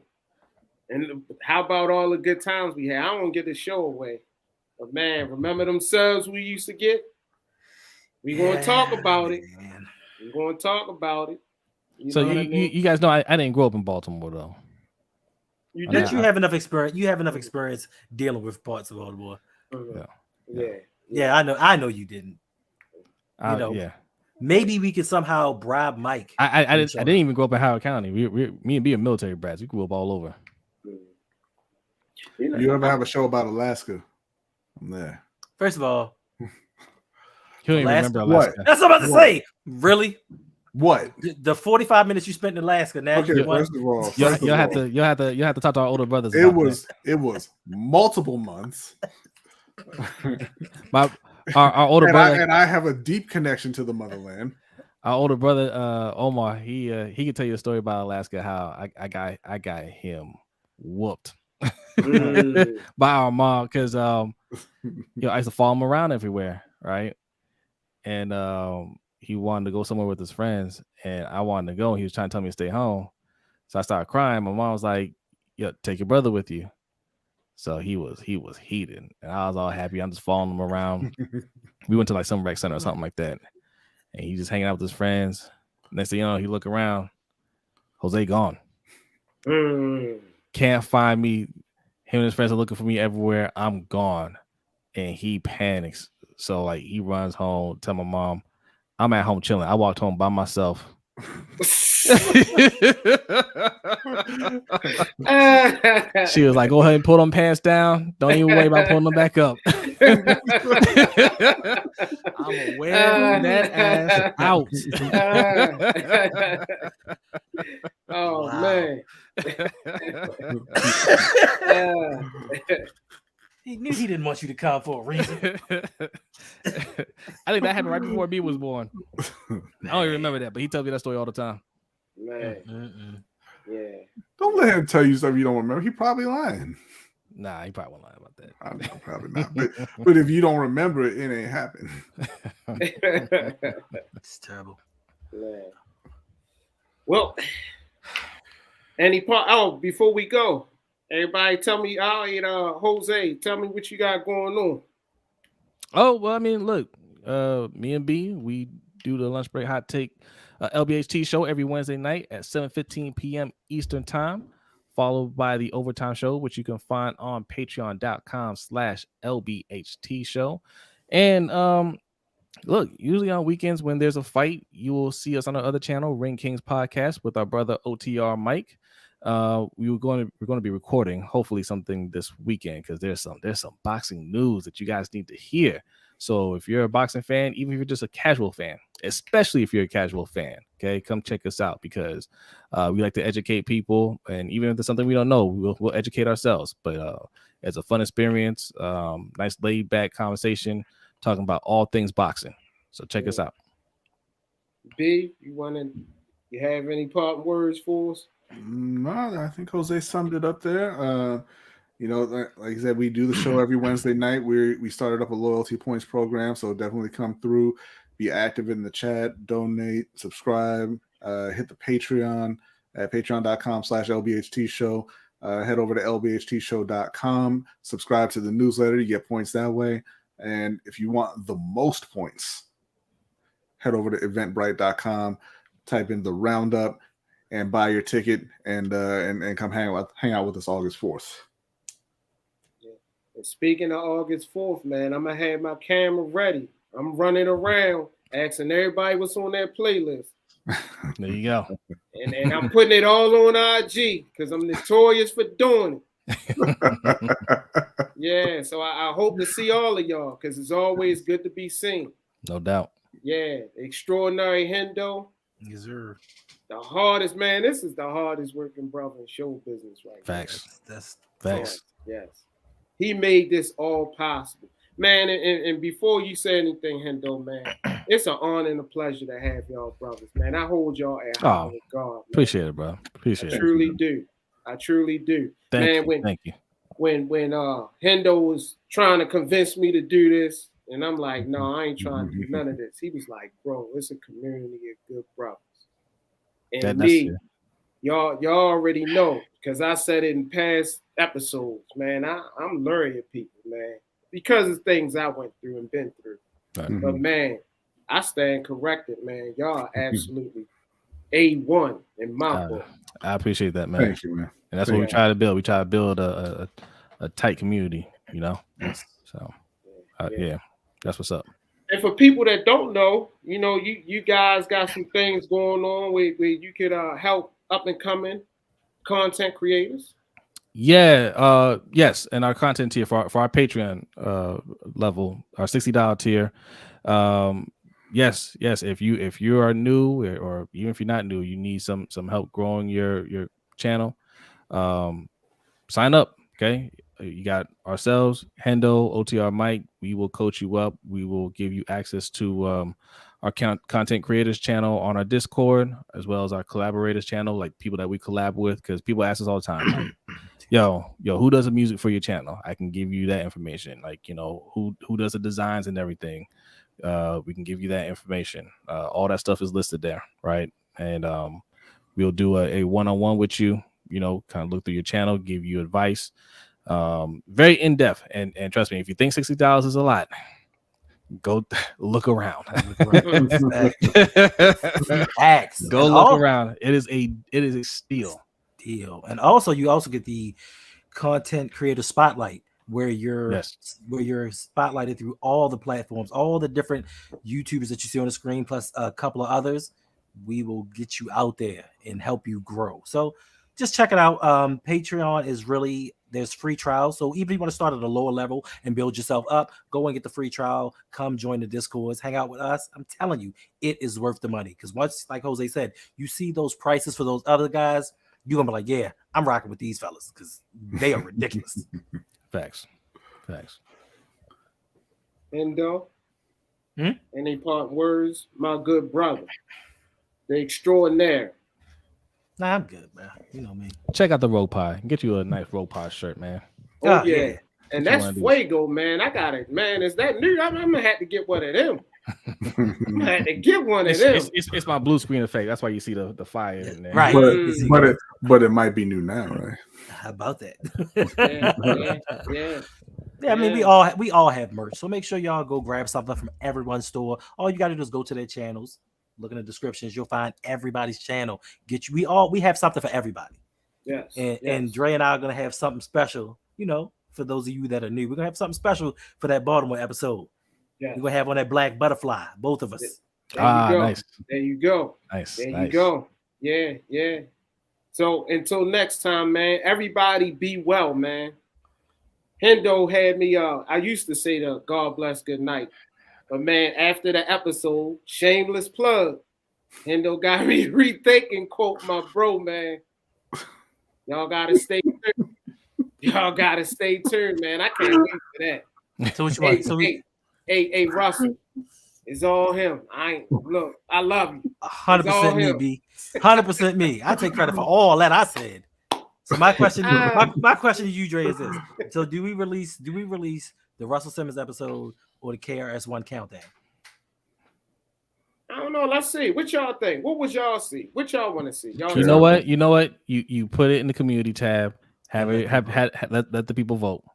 And how about all the good times we had? I don't get the show away. But man, remember them subs we used to get? We gonna talk about it. Man. We gonna talk about it. So know what I mean? you guys know I didn't grow up in Baltimore though. You But did. you have enough experience. You have enough experience dealing with parts of Baltimore. Yeah. I know you didn't. Yeah. Maybe we could somehow bribe Mike. I didn't even grow up in Howard County. Me and B are military brats. We grew up all over. You ever have a show about Alaska? I'm there. First of all, You don't even Alaska? remember Alaska. that's what I'm about to say. Really? What? The 45 minutes you spent in Alaska. Now Okay, you want first of all, You'll have to talk to our older brothers. it about was multiple months. that. Our older brother, and I have a deep connection to the motherland. our older brother Omar, he could tell you a story about Alaska. How I got him whooped by our mom because I used to follow him around everywhere, right? And he wanted to go somewhere with his friends, and I wanted to go. And he was trying to tell me to stay home, so I started crying. My mom was like, "Yeah, take your brother with you." So he was heated, and I was all happy. I'm just following him around. We went to like some rec center or something like that, and he just hanging out with his friends. Next thing you know, he look around, Jose gone. Can't find me. Him and his friends are looking for me everywhere. I'm gone, and he panics. So like he runs home, tell my mom, I'm at home chilling. I walked home by myself. She was like, go ahead and pull them pants down. Don't even worry about pulling them back up. I'm gonna wear that ass out. Oh Wow. man. He knew he didn't want you to come for a reason. I think that happened right before B was born. I don't even remember that, but he tells me that story all the time. Man. Yeah. Don't let him tell you stuff you don't remember. He probably lying. Nah, he probably won't lie about that. I know, probably not. But if you don't remember it, it ain't happened. It's terrible. Man. Well, any part? Oh, before we go, everybody, tell me, Jose, tell me what you got going on. Oh, well, I mean, look, me and B, we do the Lunch Break Hot Take LBHT show every Wednesday night at 7:15 p.m. Eastern Time. followed by the Overtime Show, which you can find on patreon.com/LBHT show. And look, usually on weekends when there's a fight, you will see us on our other channel, Ring Kings Podcast, with our brother OTR Mike. We're going to be recording hopefully something this weekend, because there's some boxing news that you guys need to hear. So if you're a boxing fan, even if you're just a casual fan, especially if you're a casual fan, okay, come check us out, because we like to educate people, and even if there's something we don't know, we'll educate ourselves. But it's a fun experience, nice laid back conversation talking about all things boxing. So check us out. B, you have any part words for us? No, I think Jose summed it up there. You know, like I said, we do the show every Wednesday night. We started up a loyalty points program, so definitely come through, be active in the chat, donate, subscribe, hit the Patreon at patreon.com/LBHT show. Head over to lbhtshow.com, subscribe to the newsletter, you get points that way. And if you want the most points, head over to eventbrite.com, type in the roundup, and buy your ticket, and come hang out with us August 4th. And speaking of August 4th, man, I'm going to have my camera ready. I'm running around asking everybody what's on their playlist. There you go. And I'm putting it all on IG, because I'm notorious for doing it. Yeah, so I hope to see all of y'all, because it's always good to be seen. No doubt. Yeah, extraordinary Hendo. Yes, sir. The hardest, man. This is the hardest working brother in show business right Facts. now. That's Facts. Yes. He made this all possible. Man, and before you say anything, Hendo, man, it's an honor and a pleasure to have y'all brothers, man. I hold y'all at high regard. Man. Appreciate it, bro. Appreciate it. I truly do. I truly do. Thank you. When Hendo was trying to convince me to do this, and I'm like, no, I ain't trying to do none of this. He was like, bro, it's a community of good brothers. And y'all already know, because I said it in past episodes, man, I'm learning people, man, because of things I went through and been through. Right. But man, I stand corrected, man. Y'all are absolutely A1 in my book. I appreciate that, man. Thank you, man. And that's what we try to build. We try to build a tight community, you know. So yeah, that's what's up. And for people that don't know, you know, you guys got some things going on where you could help up and coming content creators. Yeah, yes, and our content tier for our Patreon level, our $60 tier. Yes, if you are new, or even if you're not new, you need some help growing your channel, sign up. Okay, you got ourselves, Hendo, OTR Mike. We will coach you up. We will give you access to our content creators channel on our Discord, as well as our collaborators channel, like people that we collab with, because people ask us all the time, like, yo, who does the music for your channel? I can give you that information. Like, you know, who does the designs and everything? We can give you that information. All that stuff is listed there, right? And we'll do a one-on-one with you, you know, kind of look through your channel, give you advice, very in-depth. And trust me, if you think $60 is a lot, go look around. Go look around. It is a steal. And also you also get the content creator spotlight, where you're spotlighted through all the platforms, all the different YouTubers that you see on the screen, plus a couple of others. We will get you out there and help you grow. So just check it out. Patreon is really, there's free trials. So even if you want to start at a lower level and build yourself up, go and get the free trial. Come join the Discords, hang out with us. I'm telling you, it is worth the money. Because once, like Jose said, you see those prices for those other guys, you're gonna be like, yeah, I'm rocking with these fellas because they are ridiculous. Facts. Hendo, any part words, my good brother, the extraordinary. Nah, I'm good, man. You know me. Check out the Rogue Pie. Get you a nice Rogue Pie shirt, man. Oh yeah. And that's Fuego, man. I got it, man. Is that new? I'm gonna have to get one of them. I'm gonna have to get one of them. It's my blue screen effect. That's why you see the fire in there. Right. But it might be new now, right? How about that? Yeah. I mean, we all have merch. So make sure y'all go grab something from everyone's store. All you gotta do is go to their channels. Look in the descriptions. You'll find everybody's channel. We have something for everybody. Yes. And Dre and I are gonna have something special. You know, for those of you that are new, we're gonna have something special for that Baltimore episode. Yes. We're gonna have on that black butterfly, both of us. There you go. Nice. There you go. Nice. There nice. you go. Yeah, yeah. So until next time, man, everybody be well, man. Hendo had me, I used to say the God bless, good night. But man, after the episode, shameless plug, Hendo got me rethinking, quote my bro, man. Y'all gotta stay tuned. Y'all gotta stay tuned, man. I can't wait for that. So what you want? Hey, Russell. It's all him. I love you. 100% me, B. 100% me. I take credit for all that I said. So my question, my question to you, Dre, is this: so do we release the Russell Simmons episode or the KRS-One countdown? I don't know. Let's see. What y'all think? What would y'all see? What y'all want to see? Y'all You know what? You put it in the community tab. Let the people vote.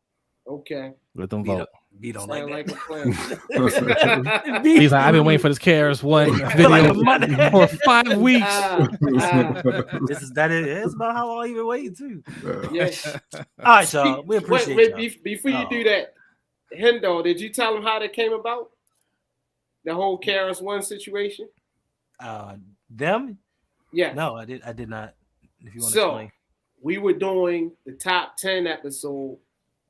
Okay. Let them vote. B don't Sound like a plan. that. He's like, I've been waiting for this KRS-One video for 5 weeks. It's about how long you've been waiting too. Yeah. All right, y'all. We appreciate y'all. Before you do that, Hendo, did you tell him how that came about? The whole KRS-One situation? Them? Yeah. No, I did not. If you want to explain. We were doing the top 10 episode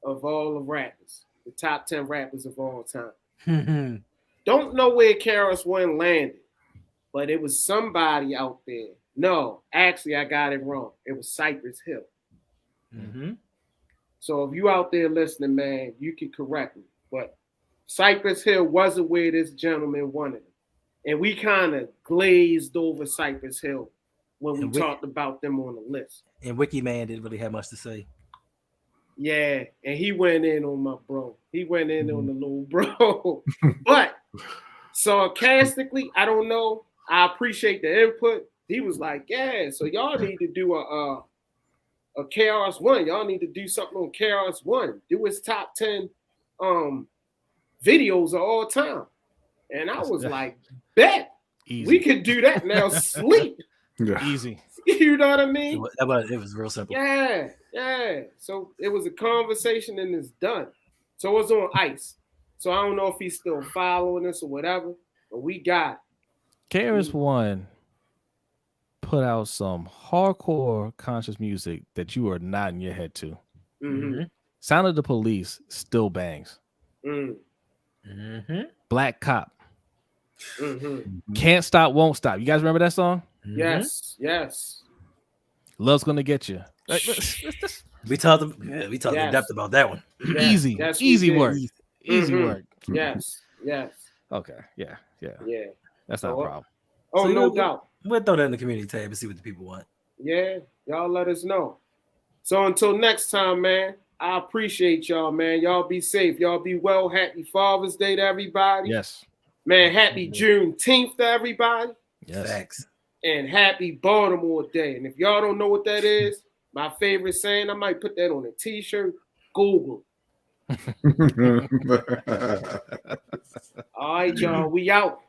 of all the rappers. The top 10 rappers of all time. Don't know where KRS-One landed, but it was somebody out there. No, actually, I got it wrong. It was Cypress Hill. Mm-hmm. So if you out there listening, man, you can correct me. But Cypress Hill wasn't where this gentleman wanted him. And we kind of glazed over Cypress Hill when we talked about them on the list. And Wiki Man didn't really have much to say. Yeah, and he went in on my bro. He went in on the little bro. But sarcastically, I don't know. I appreciate the input. He was like, yeah, so y'all need to do a KRS-One. Y'all need to do something on KRS-One. Do his top 10 videos of all time. And I was like, bet. Easy. We could do that now. Sleep. Yeah. Easy. You know what I mean? It was real simple. Yeah. So it was a conversation and it's done. So it was on ice. So I don't know if he's still following us or whatever, but we got it. KRS-One put out some hardcore conscious music that you are nodding your head to. Mm-hmm. Sound of the Police still bangs. Mm-hmm. Black Cop. Mm-hmm. Can't Stop, Won't Stop. You guys remember that song? Yes. Love's Gonna Get You. We talked in depth about that one. Yes. Easy work. Easy Mm-hmm. work. Yes. Okay. Yeah. That's not a problem. Oh, so no doubt. We'll throw that in the community tab and see what the people want. Yeah, y'all let us know. So until next time, man, I appreciate y'all, man. Y'all be safe. Y'all be well. Happy Father's Day to everybody. Yes. Man, happy Juneteenth to everybody. Yes. Thanks. And happy Baltimore Day. And if y'all don't know what that is, my favorite saying, I might put that on a t-shirt. Google. All right, y'all. We out.